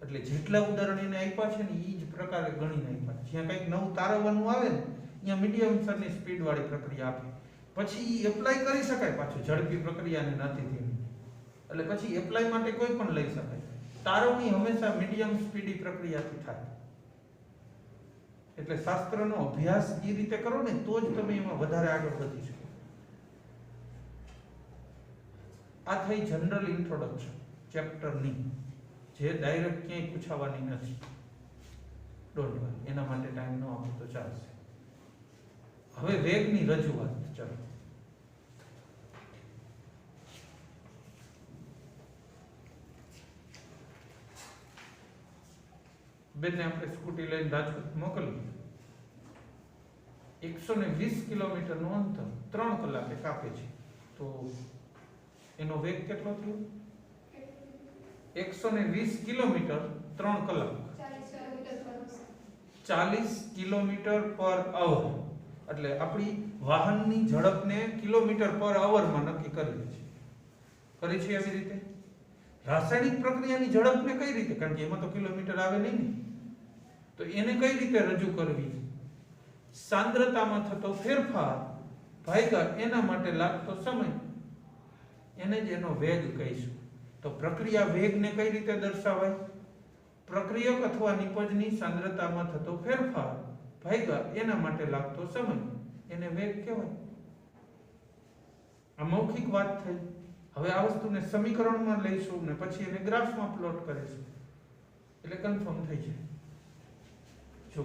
એટલે જેટલા ઉદાહરણ એને આપ્યા છે ને એ જ પ્રકારે ગણીને આપ્યા. જ્યાં કંઈક નવું તારવવાનું આવે ને ત્યાં મીડિયમ સ્તરની સ્પીડવાળી પ્રક્રિયા આપી. પછી એ એપ્લાય કરી શકાય પાછું, ઝડપી પ્રક્રિયાને નથી ધીમી. એટલે પછી એપ્લાય માટે કોઈ પણ લઈ શકાય. તારવણી હંમેશા મીડિયમ સ્પીડી પ્રક્રિયાથી થાય. એટલે શાસ્ત્રનો અભ્યાસ એ રીતે કરો ને તો જ તમે એમાં વધારે આગળ વધી શકો. આ થઈ જનરલ ઇન્ટ્રોડક્શન ચેપ્ટરની, જે ડાયરેક્ટ ક્યાંય પૂછાવાની નથી. ડોન્ટ વરી, એના માટે ટાઈમ ન આપો તો ચાલશે. હવે વેગની રજૂઆત. ચાલો, બેનને આપણે સ્કૂટી લઈને રાજકોટ મોકલી, 120 કિલોમીટરનું અંતર 3 કલાકે કાપે છે. તો એનો વેગ કેટલો થયો? 120 કિલોમીટર 3 કલાક, 40 કિલોમીટર પર અવર. એટલે આપણી વાહનની ઝડપને કિલોમીટર પર અવરમાં નક્કી કરીએ છીએ. કરી છે એવી રીતે રાસાયણિક પ્રક્રિયાની ઝડપને કઈ રીતે? કારણ કે એમાં તો કિલોમીટર આવે નહીં ને, તો એને કઈ રીતે રજૂ કરવી? સાંદ્રતામાં થતો ફેરફાર ભાગ્યા એના માટે લાગતો સમય, એને જ એનો વેગ કહીશું. તો પ્રક્રિયા વેગને કઈ રીતે દર્શાવાય? પ્રક્રિયક અથવા નિપજની સાંદ્રતામાં થતો ફેરફાર ભાગ્યા એના માટે લાગતો સમય, એને વેગ કહેવાય. આ મૌખિક વાત થઈ. હવે આ વસ્તુને સમીકરણમાં લઈશું ને પછી એને ગ્રાફમાં પ્લોટ કરીશું એટલે કન્ફર્મ થઈ જાય. જો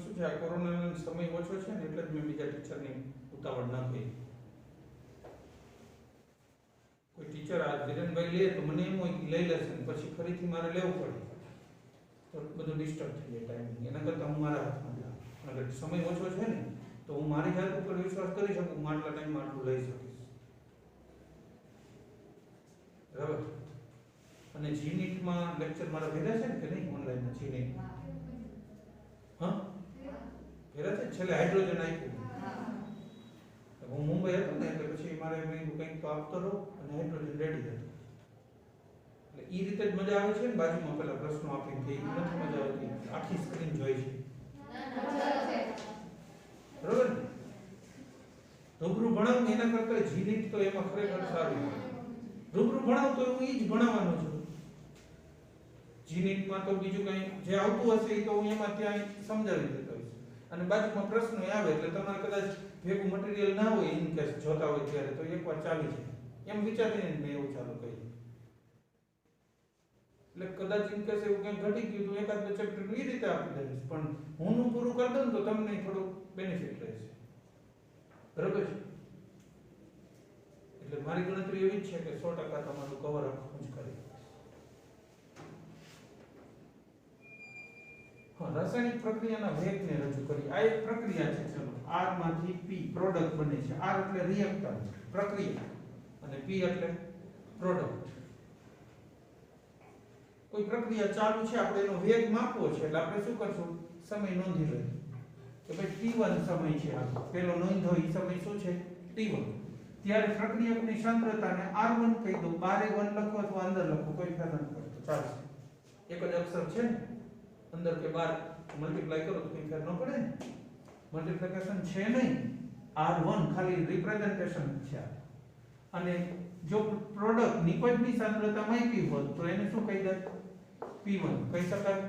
શું છે, આ કોરોનાનો સમય ઓછો છે ને એટલે જ મેં બીજા ટીચરની ઉતાવળ ના કરી. કોઈ ટીચર આ વિરેનભાઈ લે તો મને એમ હોય કે લઈ લેશે ને પછી ફરીથી મારે લેવું પડે તો બધું ડિસ્ટર્બ થઈ જાય ટાઈમિંગ. એના કરતાં હું મારા હાથમાં લઉં. અગર સમય ઓછો છે ને તો હું મારી જાત ઉપર વિશ્વાસ કરી શકું, હું આટલા ટાઈમમાં આટલું લઈ શકીશ. બરાબર? અને જીનીટમાં લેક્ચર મારા ભેગા છે ને કે નહીં? ઓનલાઈનમાં જીનીટ હા ભેગા છે. છેલ્લે હાઇડ્રોજન આપ્યું. હું મુંબઈ હતો ને એટલે પછી મારે કંઈક તો આપતો રહો અને હાઇડ્રોજન રેડી હતું. એટલે એ રીતે જ મજા આવે છે ને. બાજુમાં પેલા પ્રશ્નો આપીને કે નથી મજા આવતી, આખી સ્ક્રીન જોઈ છે. બરોબર ને? રૂબરૂ ભણાવું એના કરતા જીરીત તો એમાં ખરેખર સારું. રૂબરૂ ભણાવતો હું ઈ જ ભણાવવાનો છું. જીનીટ માં તો બીજું કઈ જે આવતું હશે એ તો હું એમાં ત્યાં સમજાવી દેતો હોઈશ. અને બાજુમાં પ્રશ્નો આવે એટલે તમારે કદાચ ભેગું મટીરીયલ ના હોય ઇન કેસ જોતા હોય ત્યારે તો એકવાર ચાલી જાય એમ વિચારીને મેં એવું ચાલુ કર્યું. એટલે કદાચ ઇન કેસ એવું કંઈ ઘટી ગયું તો એકાદ બે ચેપ્ટર એ રીતે આપી દઈશ, પણ હું પૂરું કરી દઉં તો તમને થોડું બેનિફિટ રહેશે. બરાબર છે? એટલે મારી ગણતરી એવી જ છે કે 100% તમારું કવર આખું જ કરી. રાસાયણિક પ્રક્રિયાના વેગને રજૂ કરી. આ એક પ્રક્રિયા છે. ચલો, R માંથી P પ્રોડક્ટ બને છે. R એટલે રિએક્ટન્ટ પ્રક્રિયા અને P એટલે પ્રોડક્ટ. કોઈ પ્રક્રિયા ચાલુ છે, આપણે એનો વેગ માપવો છે એટલે આપણે શું કરશું? સમય નોંધી લઈએ કે ભાઈ t1 સમય છે. આ પેલો નોંધો એ સમય શું છે? t1. ત્યારે પ્રક્રિયકની સાંદ્રતાને r1 કહી દો. બારે 1 લખો અથવા અંદર લખો, કોઈ ફરક નથી પડતો, ચાલશે. એક જ અક્ષર છે ને, અંદર કે બાર મલ્ટીપ્લાય કરો તો કોઈ ફેર ન પડે ને. મલ્ટીપ્લિકેશન છે નહીં, r1 ખાલી રિપ્રેઝન્ટેશન છે. અને જો પ્રોડક્ટ નિપજની સાંદ્રતા માપી હોય તો એને શું કહી દે? p1 કહી શકાય.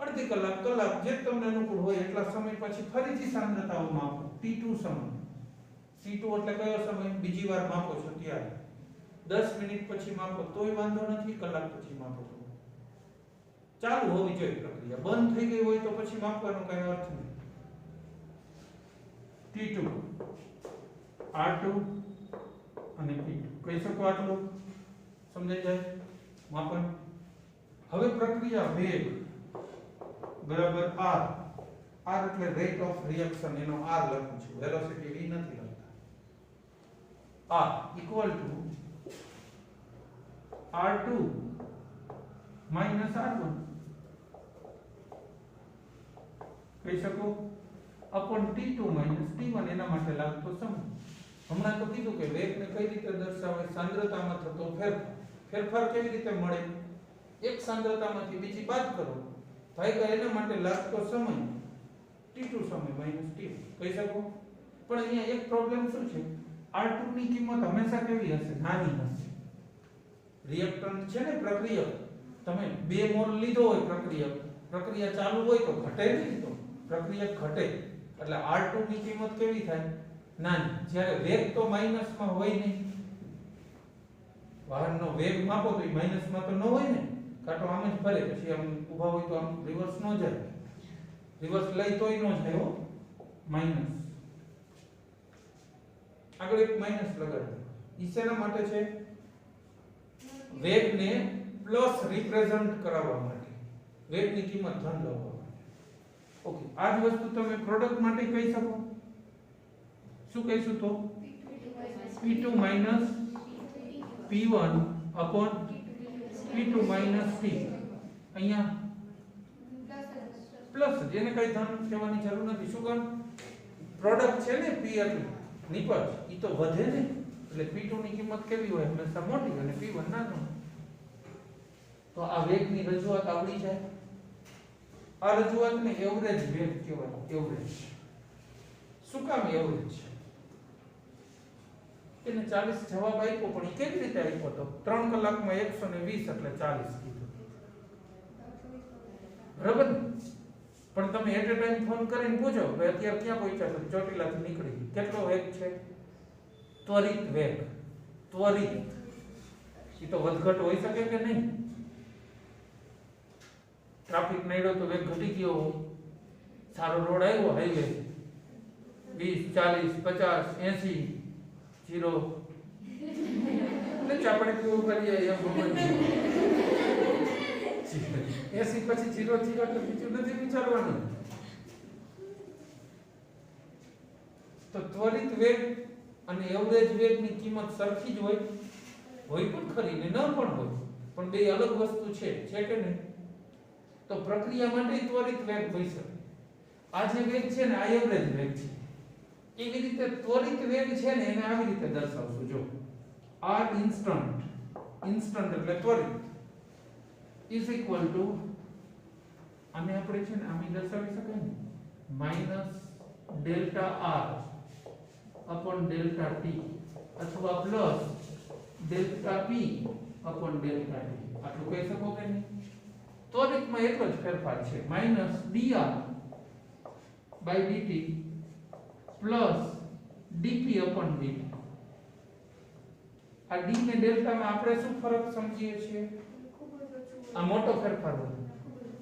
અડધી કલાક કલાક જે તમને અનુકૂળ હોય એટલા સમય પછી ફરીથી સાંદ્રતાઓ માપો. t2 સમય. t2 એટલે કયો સમય? બીજી વાર માપો છો ત્યારે. 10 મિનિટ પછી માપો તોય વાંધો નથી, કલાક પછી માપો તો ચાલુ હોવી જોઈએ પ્રક્રિયા. બંધ થઈ ગઈ હોય તો પછી માપવાનો કઈ અર્થ નહીં. t2 r2 અને p2 કહી શકો. આટલું સમજાઈ જાય માપન. હવે પ્રક્રિયા વેગ બરાબર r. r એટલે રેટ ઓફ રિએક્શન, એનો r લખું છું, વેલોસિટી v નથી લખતા. r equal to r2 minus r1 કહી શકો અપોન t2 માઈનસ t1 એના માટે લાગતો સમય. હમણાં તો કીધું કે વેગને કઈ રીતે દર્શાવે? સાંદ્રતામાં થતો ફેરફાર. ફેરફાર કેવી રીતે મળે? એક સાંદ્રતામાંથી બીજી બાદ કરો, ભાગ્યા એના માટે લાગતો સમય t2 સમય માઈનસ t1 કહી શકો. પણ અહીંયા એક પ્રોબ્લેમ શું છે? r2 ની કિંમત હંમેશા કેવી હશે? નાની હશે. રિએક્ટન્ટ છે ને પ્રક્રિયક, તમે 2 મોલ લીધો હોય પ્રક્રિયા ચાલુ હોય તો ઘટે નહીં, તો પ્રક્રિયક ઘટે એટલે r2 ની કિંમત કેવી થાય? નાની. જ્યારે વેગ તો માઈનસમાં હોય નહીં. વાહનનો વેગ માપો તો માઈનસમાં તો ન હોય ને, કાંટો આમ જ ફરે, પછી આમ ઊભા હોય તો આમ રિવર્સ ન જાય, રિવર્સ લઈ તોય ન જાય હો, માઈનસ. આગળ એક માઈનસ લગાડી. ઈ શેના માટે છે? વેગને પ્લસ રિપ્રેઝન્ટ કરાવવા માટે, વેગની કિંમત ધન લાવવા માટે. ઓકે, આ જ વસ્તુ તમે પ્રોડક્ટ માટે કહી શકો. શું કહીશું તો? p2 minus p1 upon p2 minus p. અહીંયા પ્લસ, જેને કઈ ધન કહેવાની જરૂર નથી. શું કામ? પ્રોડક્ટ છે ને p એટલે નિપજ, ઈ તો વધે ને, એટલે p2 ની કિંમત કેવી હોય? હંમેશા મોટી, અને p1 નાનો. તો આ વેગની રજૂઆત આવડી જાય. આ રજૂઆતને એવરેજ વેગ કહેવાય. એવરેજ. શું કામ એવરેજ? એને 40 જવાબ આપ્યો, પણ એ કેવી રીતે આપ્યો? તો 3 કલાકમાં 120 એટલે 40 કીધું. બરાબર ને? પણ તમે એટ એ ટાઈમ ફોન કરીને પૂછો કે અત્યારે ક્યાં પહોંચ્યા છો? ચોટીલાથી નીકળી. કેટલો વેગ છે? ત્વરિત વેગ. ત્વરિત. એ તો વધઘટ હોઈ શકે કે નહીં? ટ્રાફિક નડ્યો તો વેગ ઘટી ગયો, સારો રોડ આવ્યો, હાઈવે 20 40 50 80 0 એટલે આપણે કેવું કરીએ એમ ભગવાન 80 પછી 0 0 એટલે બીજું નથી વિચારવાનું. તો ત્વરિત વેગ અને એવરેજ વેગની કિંમત સરખી જ હોય પણ ખરી ને ન પણ હોય, પણ બે અલગ વસ્તુ છે કે નહીં? તો પ્રક્રિયા માટે ત્વરિત વેગ હોઈ શકે. આ જે વેગ છે ને આ એવરેજ વેગ છે. એવી રીતે ત્વરિત વેગ છે ને એને આવી રીતે દર્શાવશું. જો r ઇન્સ્ટન્ટ, ઇન્સ્ટન્ટ એટલે ત્વરિત, ઇઝ ઇક્વલ ટુ, આને આપણે છે ને આમી દર્શાવી શકાય ને, minus delta r upon delta t, અથવા પ્લસ ડેલ્ટા પી અપોન ડેલ્ટા ટી આટલું કહી શકો કે નહીં? ત્વરિતમાં એટલો જ ફેરફાર છે minus dr by dt plus dp upon dt. આ d ને ડેલ્ટા માં આપણે શું ફરક સમજીએ છીએ? આ મોટો ફેરફાર હોય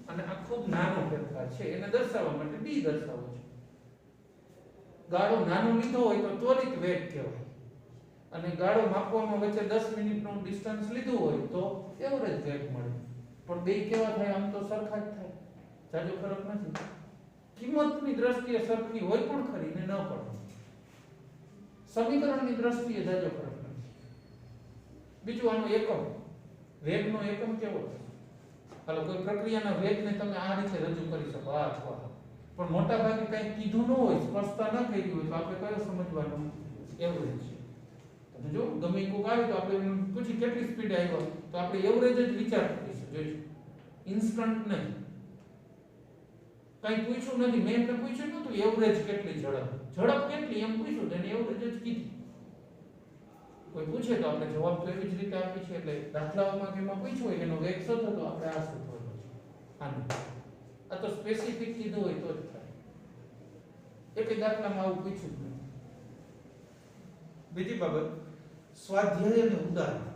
અને આ ખૂબ નાનો ફેરફાર છે, એને દર્શાવવા માટે d દર્શાવો છે. ગાળો નાનો લીધો હોય તો ત્વરિત વેગ કહેવાય અને ગાળો માપવામાં વચ્ચે 10 મિનિટનું ડિસ્ટન્સ લીધું હોય તો એવરેજ વેગ મળે. પણ બે કેવા થાય? આમ તો સરખા જ થાય, જાજો ફરક નથી. કિંમતની દ્રષ્ટિએ સરખી હોય પણ ખરી ને ન પણ. સમીકરણની દ્રષ્ટિએ જાજો ફરક નથી. બીજું આનો એકમ, વેગનો એકમ કેવો છે? હાલો કોઈ પ્રક્રિયાના વેગને તમે આ રીતે રજૂ કરી શકો આ અથવા, પણ મોટા ભાગે કંઈ કીધું ન હોય, સ્પષ્ટતા ન કરી હોય તો આપણે કયો સમજવાનો? એવરેજ. તમે જો ગમે કોક આવે તો આપણે એને પૂછી કેટલી સ્પીડ આવ્યો તો આપણે એવરેજ જ વિચાર કરીશું. જોઈશું ઇન્સ્ટન્ટ નહીં. કંઈ પૂછ્યું નથી, મેં એમને પૂછ્યું નતું એવરેજ કેટલી ઝડપ કેટલી એમ પૂછ્યું તો એને એવરેજ જ કીધી. કોઈ પૂછે તો આપણે જવાબ તો એવી જ રીતે આપી છે. એટલે દાખલાઓમાં કેમાં પૂછ્યું હોય એનો વેગ શું થતો આપણે આ શોધવાનો છે. આનું આ તો સ્પેસિફિક કીધું હોય તો જ થાય. એક દાખલામાં આવું પૂછ્યું જ નથી. બીજી બાબત સ્વાધ્યાય અને ઉદાહરણ,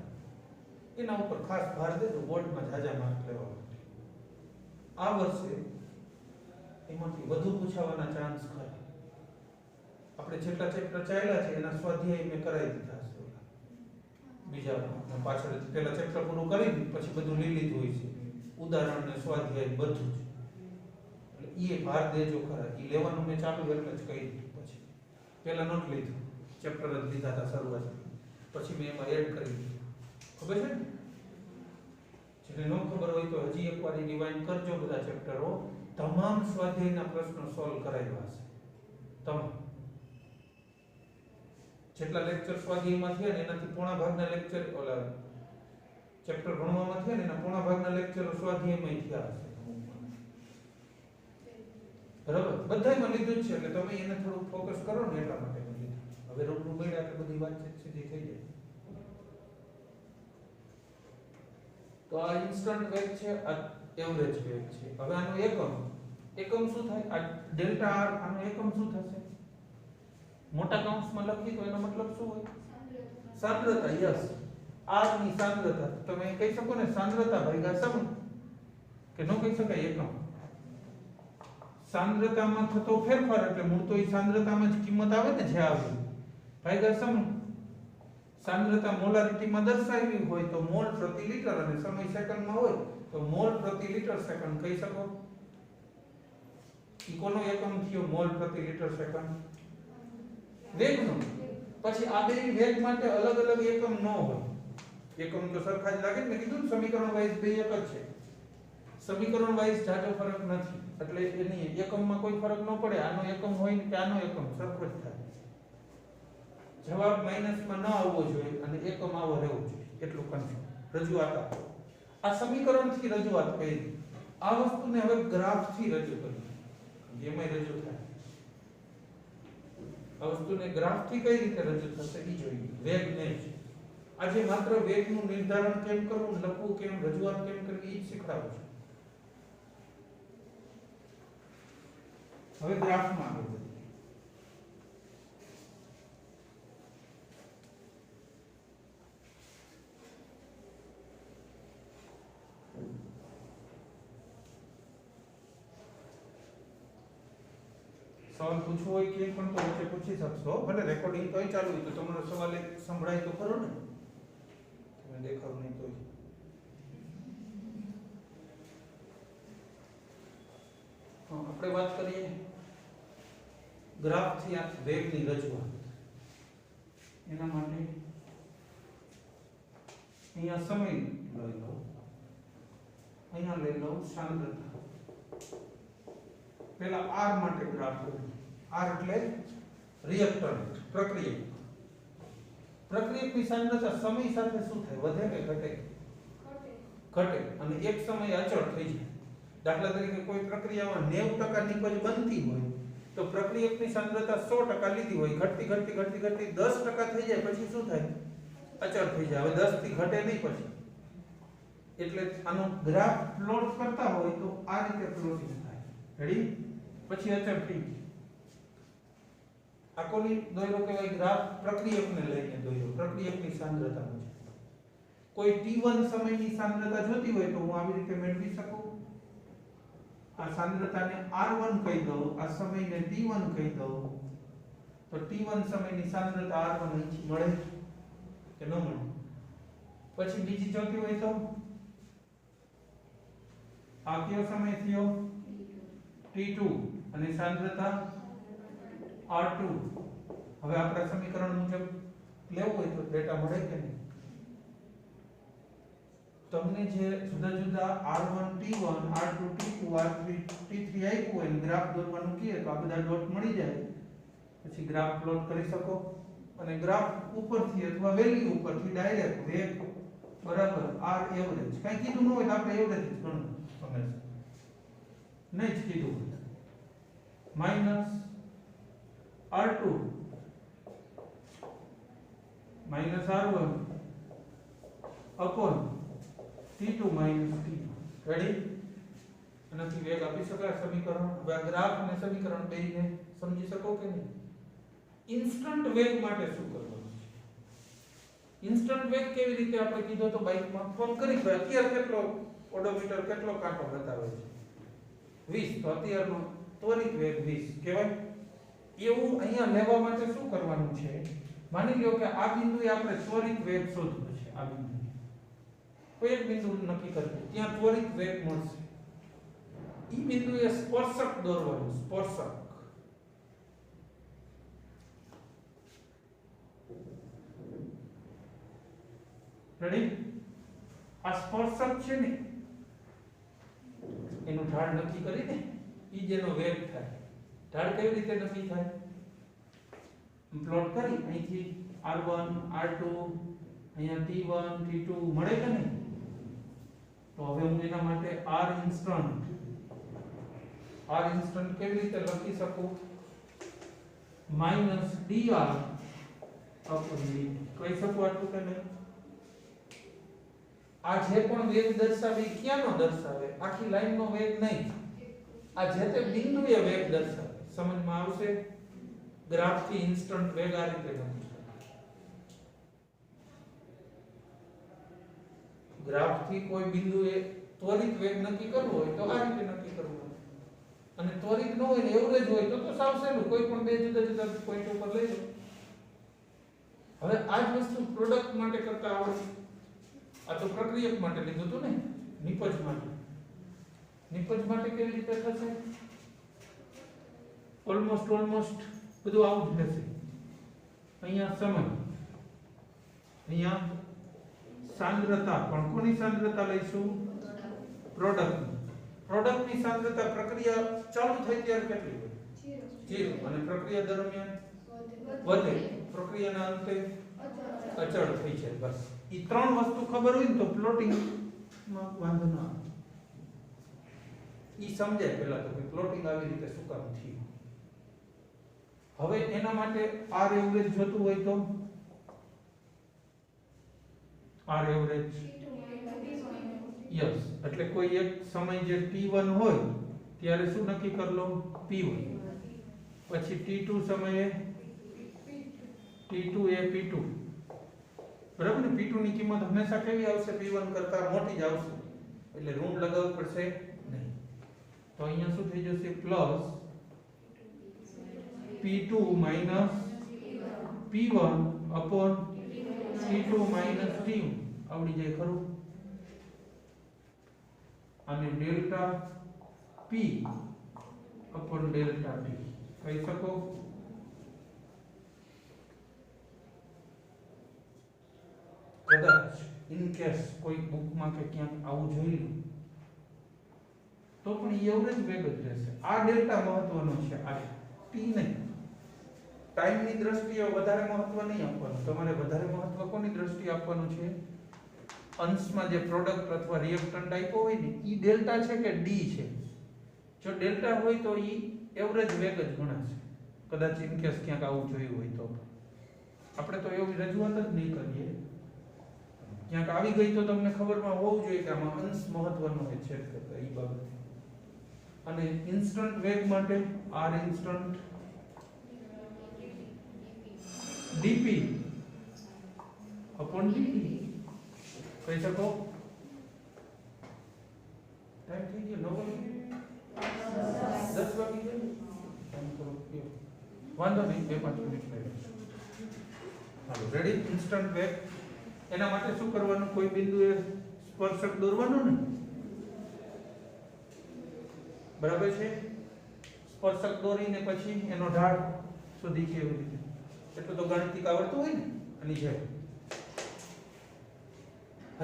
એના ઉપર ખાસ ભાર દેજો બોર્ડમાં જાજા માર્ક લેવા માટે. આ વર્ષે એમાંથી વધુ પૂછાવાના ચાન્સ ખરા. આપણે જેટલા ચેપ્ટર ચાલ્યા છે એના સ્વાધ્યાય મેં કરાવી દીધા છે. બીજા પાછળ પેલા ચેપ્ટર પૂરું કરી પછી બધું લઈ લીધું હોય છે, ઉદાહરણ ને સ્વાધ્યાય બધું જ. એટલે એ ભાર દેજો ખરા. એ લેવાનું મેં ચાલુ એટલે જ કહી દીધું. પછી પેલા નોટ લીધું, ચેપ્ટર જ લીધા હતા શરૂઆત, પછી મેં એમાં એડ કરી દીધું. ખબર છે ને? જેને ન ખબર હોય તો હજી એકવાર રિવાઇન્ડ કરજો. બધા ચેપ્ટરો તમામ સ્વાધ્યાયના પ્રશ્નો સોલ્વ કરાવ્યા છે. તમામ જેટલા લેક્ચર સ્વાધ્યાયમાં થયા ને એનાથી પોણા ભાગના લેક્ચર ઓલા ચેપ્ટર ભણવામાં થયા ને એના પોણા ભાગના લેક્ચરો સ્વાધ્યાયમાં થયા હશે. બરાબર, બધાયમાં લીધું જ છે. એટલે તમે એને થોડું ફોકસ કરો ને એટલા માટે લીધું. હવે રૂબરૂ મળ્યા એટલે બધી વાતચીત સીધી થઈ જાય. તો આ ઇન્સ્ટન્ટ વેગ છે, આ એવરેજ વેગ છે. હવે આનો એકમ શું થાય? આ ડેલ્ટા આર, આનો એકમ શું થશે? મોટા કૌંસમાં લખી તો એનો મતલબ શું હોય? સાંદ્રતા. યસ, આર ની સાંદ્રતા. તમે કહી શકો ને સાંદ્રતા ભાગ્યા સમય, કે ન કહી શકાય એકમ. સાંદ્રતામાં થતો ફેરફાર એટલે મૂળ તો એ સાંદ્રતામાં જ કિંમત આવે ને જે આવે ભાગ્યા સમય. સાંદ્રતા મોલારિટીમાં દર્શાવી હોય તો મોલ પ્રતિ લિટર અને સમય સેકન્ડમાં હોય તો મોલ પ્રતિ લિટર સેકન્ડ કહી શકો. ઇકોનો એકમ થયો મોલ પ્રતિ લિટર સેકન્ડ વેગનો. પછી આ બે વેગ માટે અલગ અલગ એકમ ન હોય. એકમ તો સરખા જ લાગે ને. મેં કીધું સમીકરણ વાઇઝ બે એક જ છે. સમીકરણ વાઇઝ જાજો ફરક નથી. એટલે એની એકમમાં કોઈ ફરક ન પડે. આનો એકમ હોય કે આનો એકમ સરખો જ થાય. જવાબ માઈનસમાં ન આવવો જોઈએ અને એકમ આવો રહેવો જોઈએ. એટલું કન્ફર્મ. રજૂઆત આ સમીકરણથી રજૂઆત કરી. આ વસ્તુને હવે ગ્રાફથી રજૂ કરી. એમાં રજૂ થાય. આ વસ્તુને ગ્રાફથી કઈ રીતે રજૂ થશે એ જોઈએ. વેગને જ આજે માત્ર વેગનું નિર્ધારણ કેમ કરવું, લખવું કેમ, રજૂઆત કેમ કરવી એ જ શીખવાડું છું. હવે ગ્રાફમાં આગળ વધીએ. સવાલ પૂછવો હોય કે પણ તો વચ્ચે પૂછી શકશો. ભલે રેકોર્ડિંગ તોય ચાલુ હોય તો તમારો સવાલ એક સંભળાય તો ખરો ને. તમે દેખાવ નહીં તોય. આપણે વાત કરીએ ગ્રાફથી આ વેગની રજૂઆત. એના માટે અહીંયા સમય લઈ લો, અહીંયા લઈ લો સાંદ્રતા. પેલા આર માટે ગ્રાફ દોરો. આર એટલે રિએક્ટન્ટ, પ્રક્રિયક. પ્રક્રિયકની સાંદ્રતા સમય સાથે શું થાય? વધે કે ઘટે? ઘટે. અને એક સમય અચળ થઈ જાય. દાખલા તરીકે કોઈ પ્રક્રિયામાં 90% નિપજ બનતી હોય તો પ્રક્રિયકની સાંદ્રતા 100% લીધી હોય, ઘટતી ઘટતી ઘટતી ઘટતી 10% થઈ જાય પછી શું થાય? અચળ થઈ જાય. હવે 10 થી ઘટે નહીં પછી. એટલે આનો ગ્રાફ પ્લોટ કરતા હોય તો આ રીતે પ્લોટિંગ થાય. રેડી? પછી અચળ થઈ ગઈ. આ કોની દોર્યો કહેવાય? ગ્રાફ પ્રક્રિયકને લઈને દોર્યો. પ્રક્રિયકની સાંદ્રતાનો છે. કોઈ t1 સમયની સાંદ્રતા જોતી હોય તો હું આવી રીતે મેળવી શકું. આ સાંદ્રતાને r1 કહી દઉં, આ સમયને t1 કહી દઉં. તો t1 સમયની સાંદ્રતા r1 અહીંથી મળે કે ન મળે? પછી બીજી જોતી હોય તો આ કયો સમય થયો? t2 અને સાંદ્રતા r2. હવે આપણા સમીકરણ મુજબ લેવું હોય તો ડેટા મળે કે નહીં? તમને જે જુદા જુદા r1 t1 r2 t2 r3 t3 આપ્યું હોય ગ્રાફ દોરવાનું કહે તો આ બધા ડોટ મળી જાય. પછી ગ્રાફ પ્લોટ કરી શકો અને ગ્રાફ ઉપરથી અથવા વેલ્યુ ઉપરથી ડાયરેક્ટ વેગ બરાબર r એવરેજ કઈ કીધું ન હોય તો આપણે એવરેજ જ ગણવું હંમેશા. નહીં જ કીધું minus r2 minus r1 upon t2 minus t. Ready? આનાથી વેગ આપી શકાય સમીકરણ. હવે આ ગ્રાફ અને સમીકરણ બેયને સમજી શકો કે નહીં? ઇન્સ્ટન્ટ વેગ માટે શું કરવાનું છે? ઇન્સ્ટન્ટ વેગ કેવી રીતે આપણે કીધો તો બાઇકમાં ફોન કરી ભાઈ અત્યારે કેટલો ઓડોમીટર કેટલો કાંટો બતાવે છે? 20. તો અત્યારનો ત્વરિત વેગ 20 કહેવાય. એવું અહીંયા લેવા માટે શું કરવાનું છે? માની લો કે આ બિંદુએ આપણે ત્વરિત વેગ શોધવો છે. આ બિંદુ કોઈ એક બિંદુ નક્કી કરવું, ત્યાં ત્વરિત વેગ મળશે. ઈ બિંદુએ સ્પર્શક દોરવાનું. સ્પર્શક રેડી? આ સ્પર્શક છે ને એનું ઢાળ નક્કી કરીને ઈ જેનો વેગ થાય. ઢાળ કેવી રીતે નક્કી થાય? પ્લોટ કરી અહીંથી r1 r2 અહીંયા t1 t2 મળે કે નહીં? તો હવે હું એના માટે r ઇન્સ્ટન્ટ કેવી રીતે લખી શકું? માઈનસ dr અપોન dt કહી શકું આટલું કે નહીં? આ જે પણ વેગ દર્શાવે એ ક્યાંનો દર્શાવે? આખી લાઈનનો વેગ નહીં, આ જે તે બિંદુએ વેગ દર્શાવે. સમજમાં આવશે? ગ્રાફથી ઇન્સ્ટન્ટ વેગ આ રીતે લખી શકાય. ગ્રાફથી કોઈ બિંદુએ ત્વરિત વેગ નક્કી કરવો હોય તો આ રીતે નક્કી કરવું. અને ત્વરિત ન હોય ને એવરેજ હોય તો સાવ સહેલું, કોઈ પણ બે જુદા જુદા પોઈન્ટ ઉપર લઈ લો. હવે આ જ વસ્તુ પ્રોડક્ટ માટે કરતા આવડે. આ તો પ્રક્રિયક માટે લીધું હતું ને, નિપજ માટે. નિપજ માટે કેવી રીતે થશે? ઓલમોસ્ટ બધું આવું જ રહેશે. અહીંયા સમય, અહીંયા સાંદ્રતા, પણ કોની સાંદ્રતા લઈશું? પ્રોડક્ટની. પ્રોડક્ટની સાંદ્રતા પ્રક્રિયા ચાલુ થઈ ત્યારે કેટલી હોય? 0. અને પ્રક્રિયા દરમિયાન વધે. પ્રક્રિયાના અંતે અચળ થઈ જાય. બસ ઈ ત્રણ વસ્તુ ખબર હોય ને તો પ્લોટિંગ માં વાંધો ના આવે. ઈ સમજાય પહેલા તો કે પ્લોટિંગ આવી રીતે શું કામ થયું. હવે એના માટે r એવરેજ જોતું હોય તો r એવરેજ યસ, એટલે કોઈ એક સમય જે t1 હોય ત્યારે શું નક્કી કર લો? p1. પછી t2 સમયે t2 એ p2. બરાબર ને? p2 ની કિંમત હંમેશા કેવી આવશે? p1 કરતા મોટી જ આવશે. એટલે ઋણ લગાવવું પડશે નહીં. તો અહીંયા શું થઈ જશે? Plus p2 minus p1 upon t2 minus t1 આવડી જાય ખરું? અને delta p upon delta t કહી શકો? કદાચ ઇન કેસ કોઈ બુકમાં કે ક્યાંક આવું જોઈ લો તો પણ એવરેજ વેગ જ રહેશે. આ ડેલ્ટા મહત્વનો છે, આ ટી નહીં. ટાઈમની દ્રષ્ટિએ વધારે મહત્વ નહીં આપવાનું. તમારે વધારે મહત્વ કોની દ્રષ્ટિએ આપવાનું છે? અંશમાં જે પ્રોડક્ટ અથવા રિએક્ટન્ટ આપ્યો હોય ને ઈ ડેલ્ટા છે કે ડી છે. જો ડેલ્ટા હોય તો ઈ એવરેજ વેગ જ ગણાશે. કદાચ ઇન કેસ ક્યાંક આવું જોયું હોય તો આપણે તો એવી રજૂઆત જ નહીં કરીએ. ક્યાંક આવી ગઈ તો તમને ખબરમાં હોવું જોઈએ કે આમાં અંશ મહત્વનો છે ક્ષેત્ર એ બાબત. અને ઇન્સ્ટન્ટ વેગ માટે r instant dp upon dt કહી શકો. ટાઈમ થઈ ગયો 9 વાગે 10 વાગી ગયો. વાંધો નહીં 2-5 મિનિટ લાગે. હાલો રેડી. ઇન્સ્ટન્ટ વેગ એના માટે શું કરવાનું? કોઈ બિંદુએ સ્પર્શક દોરવાનો ને, બરાબર છે? સ્પર્શક દોરીને પછી એનો ઢાળ શોધી કેવી રીતે, એટલું તો ગાણિતિક આવડતું હોય ને. આની છે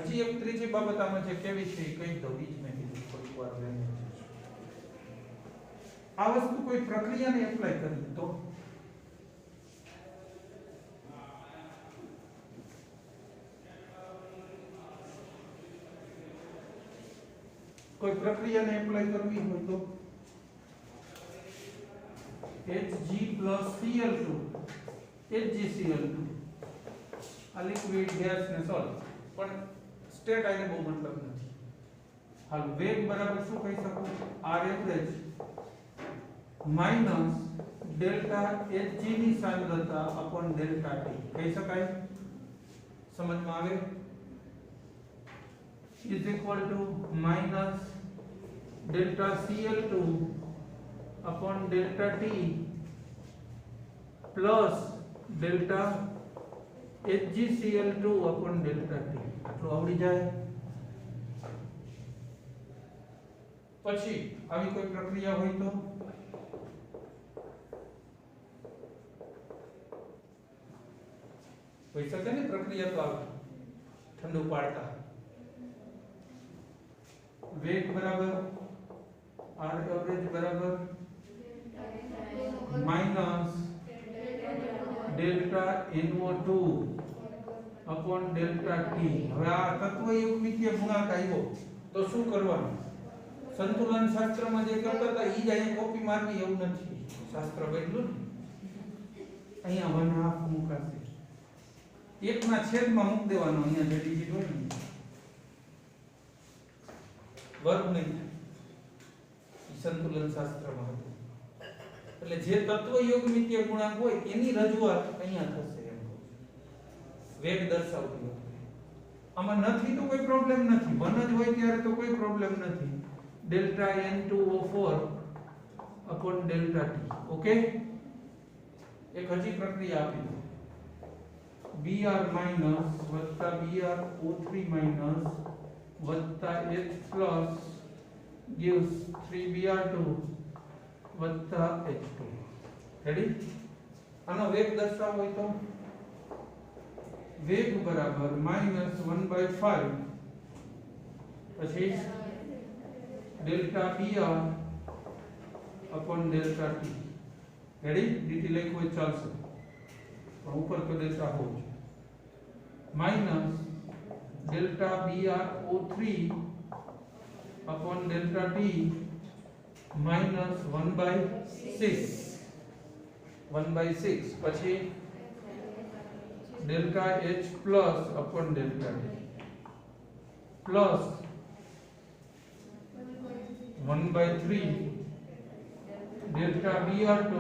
હજી એક ત્રીજી બાબત આમાં છે, કેવી છે એ કહી દઉં. ઈ જ મેં કીધું થોડીક વાર આ વસ્તુ કોઈ પ્રક્રિયાને એપ્લાય કરી તો કોઈ પ્રક્રિયાને એપ્લાય કરવી હોય તો HgCl2 HgCl2 આ લિક્વિડ ગેસ ને સોલ્વ, પણ સ્ટેટ આને બહુ મતલબ નથી. હાલ વેગ બરાબર શું કહી શકું? r average minus delta Hg ની સાંદ્રતા અપોન ડેલ્ટા T કહી શકાય. સમજમાં આવે? is equal to minus delta Cl2 upon delta T plus delta HgCl2 upon delta T. આટલું આવડી જાય. પછી આવી કોઈ પ્રક્રિયા હોય તો હોઈ શકે ને પ્રક્રિયા. તો આવે ઠંડુ પાડતા વેગ બરાબર r એવરેજ બરાબર minus delta NO2 upon delta T. હવે આ તત્વયુગ્મિતીય ગુણાંક આવ્યો તો શું કરવાનું? સંતુલન શાસ્ત્રમાં જે કરતા હતા ઈ જ અહીંયા કોપી મારવી એવું નથી. શાસ્ત્ર બદલું ને અહીંયા 1/2 મુકાશે, 1/છેદમાં મૂક દેવાનો. અહીંયા જે ડિજિટ હોય ને વર્ગ નહીં થાય. સંતુલન શાસ્ત્રમાં હતું. એટલે જે તત્વયુગ્મિતીય ગુણાંક હોય એની રજૂઆત અહીંયા થશે. એમ વેગ દર્શાવતી વખતે આમાં નથી તો કોઈ પ્રોબ્લેમ નથી. 1 જ હોય ત્યારે તો કોઈ પ્રોબ્લેમ નથી. Delta N2O4 upon delta T. Okay. એક હજી પ્રક્રિયા આપી દો. Br માઈનસ વત્તા BrO3 માઈનસ વત્તા H પ્લસ gives 3Br2 વત્તા H2. રેડી? આનો વેગ દર્શાવવો હોય તો વેગ બરાબર માઈનસ 1/5 પછી delta Br upon delta T. Ready? dt લખ્યું હોય ચાલશે, પણ ઉપર તો ડેલ્ટા હોવું જોઈએ. Minus delta BrO3 upon delta T minus 1/6 પછી delta H plus upon delta T plus 1/3 delta Br2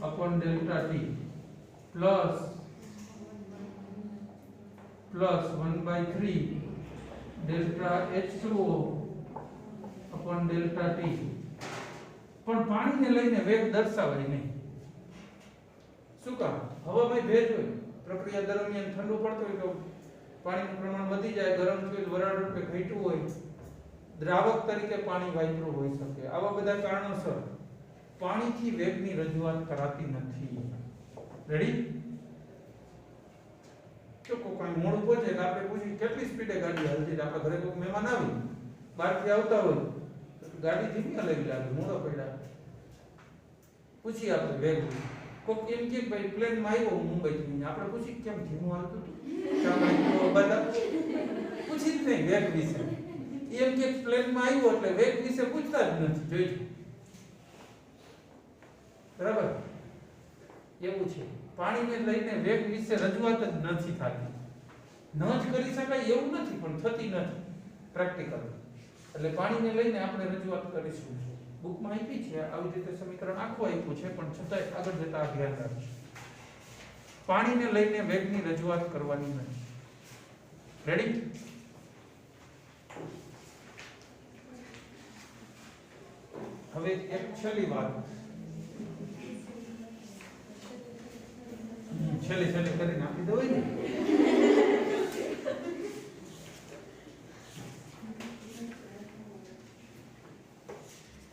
upon delta T plus 1/3 delta H2O upon delta T. પણ પાણીને લઈને વેગ દર્શાવાય નહીં. શું કામ? હવામાં ભેજ હોય, પ્રક્રિયા દરમિયાન ઠંડુ પડતું હોય તો પાણીનું પ્રમાણ વધી જાય, ગરમ થયું વરાળ રૂપે ઘટ્યું હોય, દ્રાવક તરીકે પાણી વાપરું હોઈ શકે. આવા બધા કારણોસર પાણીથી વેગની રજૂઆત કરાતી નથી. રેડી? તો કોઈ મોડું પહોંચે એટલે આપણે પૂછીએ કેટલી સ્પીડે ગાડી હાલતી. આપણે ઘરે કોઈ મહેમાન આવી બહારથી આવતા હોય તો ગાડી ધીમી હલાવી લાગે, મોડો પડ્યા, પૂછી આપણે વેગ. કોક એમ કે ભાઈ પ્લેનમાં આવ્યો મુંબઈ થી, આપણે પૂછી કેમ ધીમું હાલતું હતું, બધા પૂછી જ નહીં વેગ વિશે. એમ કે પ્લેનમાં આવ્યો એટલે વેગ વિશે પૂછતા જ નથી. જોઈજો બરાબર એવું છે. પાણીને લઈને વેગ વિશે રજૂઆત જ નથી થતી. ન જ કરી શકાય એવું નથી, પણ થતી નથી પ્રેક્ટિકલ. એટલે પાણીને લઈને આપણે રજૂઆત કરીશું. બુકમાં આપી છે આવી રીતે સમીકરણ આખું આપ્યું છે, પણ છતાંય આગળ જતા આ ધ્યાન રાખજો. પાણીને લઈને વેગની રજૂઆત કરવાની નથી. રેડી? હવે એક છેલ્લી વાત, છેલ્લી કરીને આપી દો ને.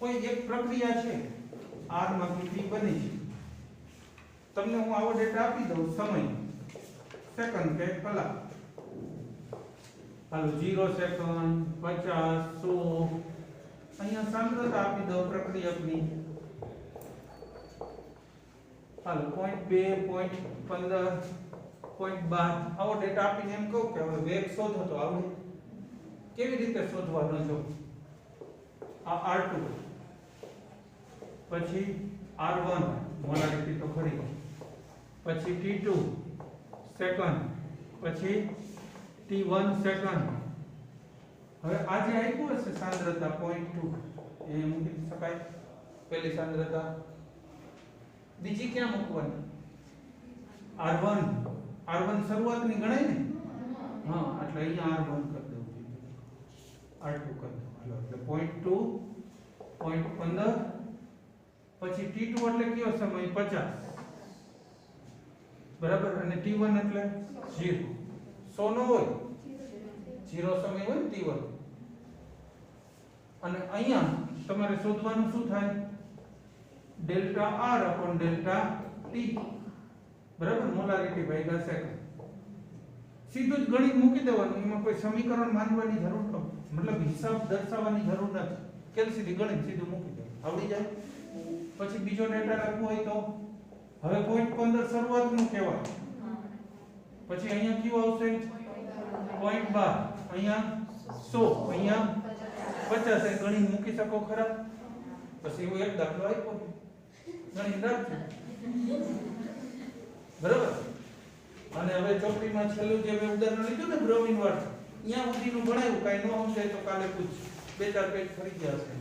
કોઈ એક પ્રક્રિયા છે, R માંથી P બની છે. તમને હું આવો ડેટા આપી દઉં, સમય સેકન્ડ કે કલાક, હાલો 0 સેકન્ડ, 50, 100, અહીંયા સાંદ્રતા આપી દઉં પ્રક્રિયકની, હાલો 0.2, 0.15, 0.12, આવો ડેટા આપીને એમ કહું કે હવે વેગ શોધો, તો આવડે? કેવી રીતે શોધવાનો? જો આ R2, પછી R1 મોલારિટી તો ખરી, પછી T2 સેકન્ડ, પછી T1 સેકન્ડ. હવે આ જે આપ્યું હશે સાંદ્રતા 0.2 એ મૂકી શકાય પહેલી સાંદ્રતા. બીજી ક્યાં મૂકવાની? R1 શરૂઆતની ગણાય ને? હા, એટલે અહીંયા R1 કરી દઉં, R2 કરી દઉં. એટલે 0.2, 0.15, પછી T2 એટલે કયો સમય? 50, બરાબર. અને T1 એટલે 0, 100 નો હોય, 0 સમય હોય T1. અને અહીંયા તમારે શોધવાનું શું થાય? Delta R upon delta T, બરાબર, મોલારિટી ભાગ્યા સેકન્ડ. સીધું જ ગણિત મૂકી દેવાનું, એમાં કોઈ સમીકરણ માનવાની જરૂર નથી, મતલબ હિસાબ દર્શાવવાની જરૂર નથી. કેમ? સીધી ગણિત સીધું મૂકી દે, આવડી જાય. પછી બીજો ડેટા લખવો હોય તો હવે 0.15 શરૂઆતનું કહેવાય, પછી અહીંયા કયું આવશે? 0.12, અહીંયા 100, અહીંયા 50. એ ગણિત મૂકી શકો ખરા? પછી એવો એક દાખલો આપ્યો, ગણિત રાખજો, બરાબર. અને હવે ચોપડીમાં છેલ્લું જે મેં ઉદાહરણ લીધું ને બ્રોમિન વાળું, અહીંયા સુધીનું ભણાયું, કાંઈ ન સમજાય તો કાલે પૂછ, 2-4 પેજ ફરી ગયા હશે.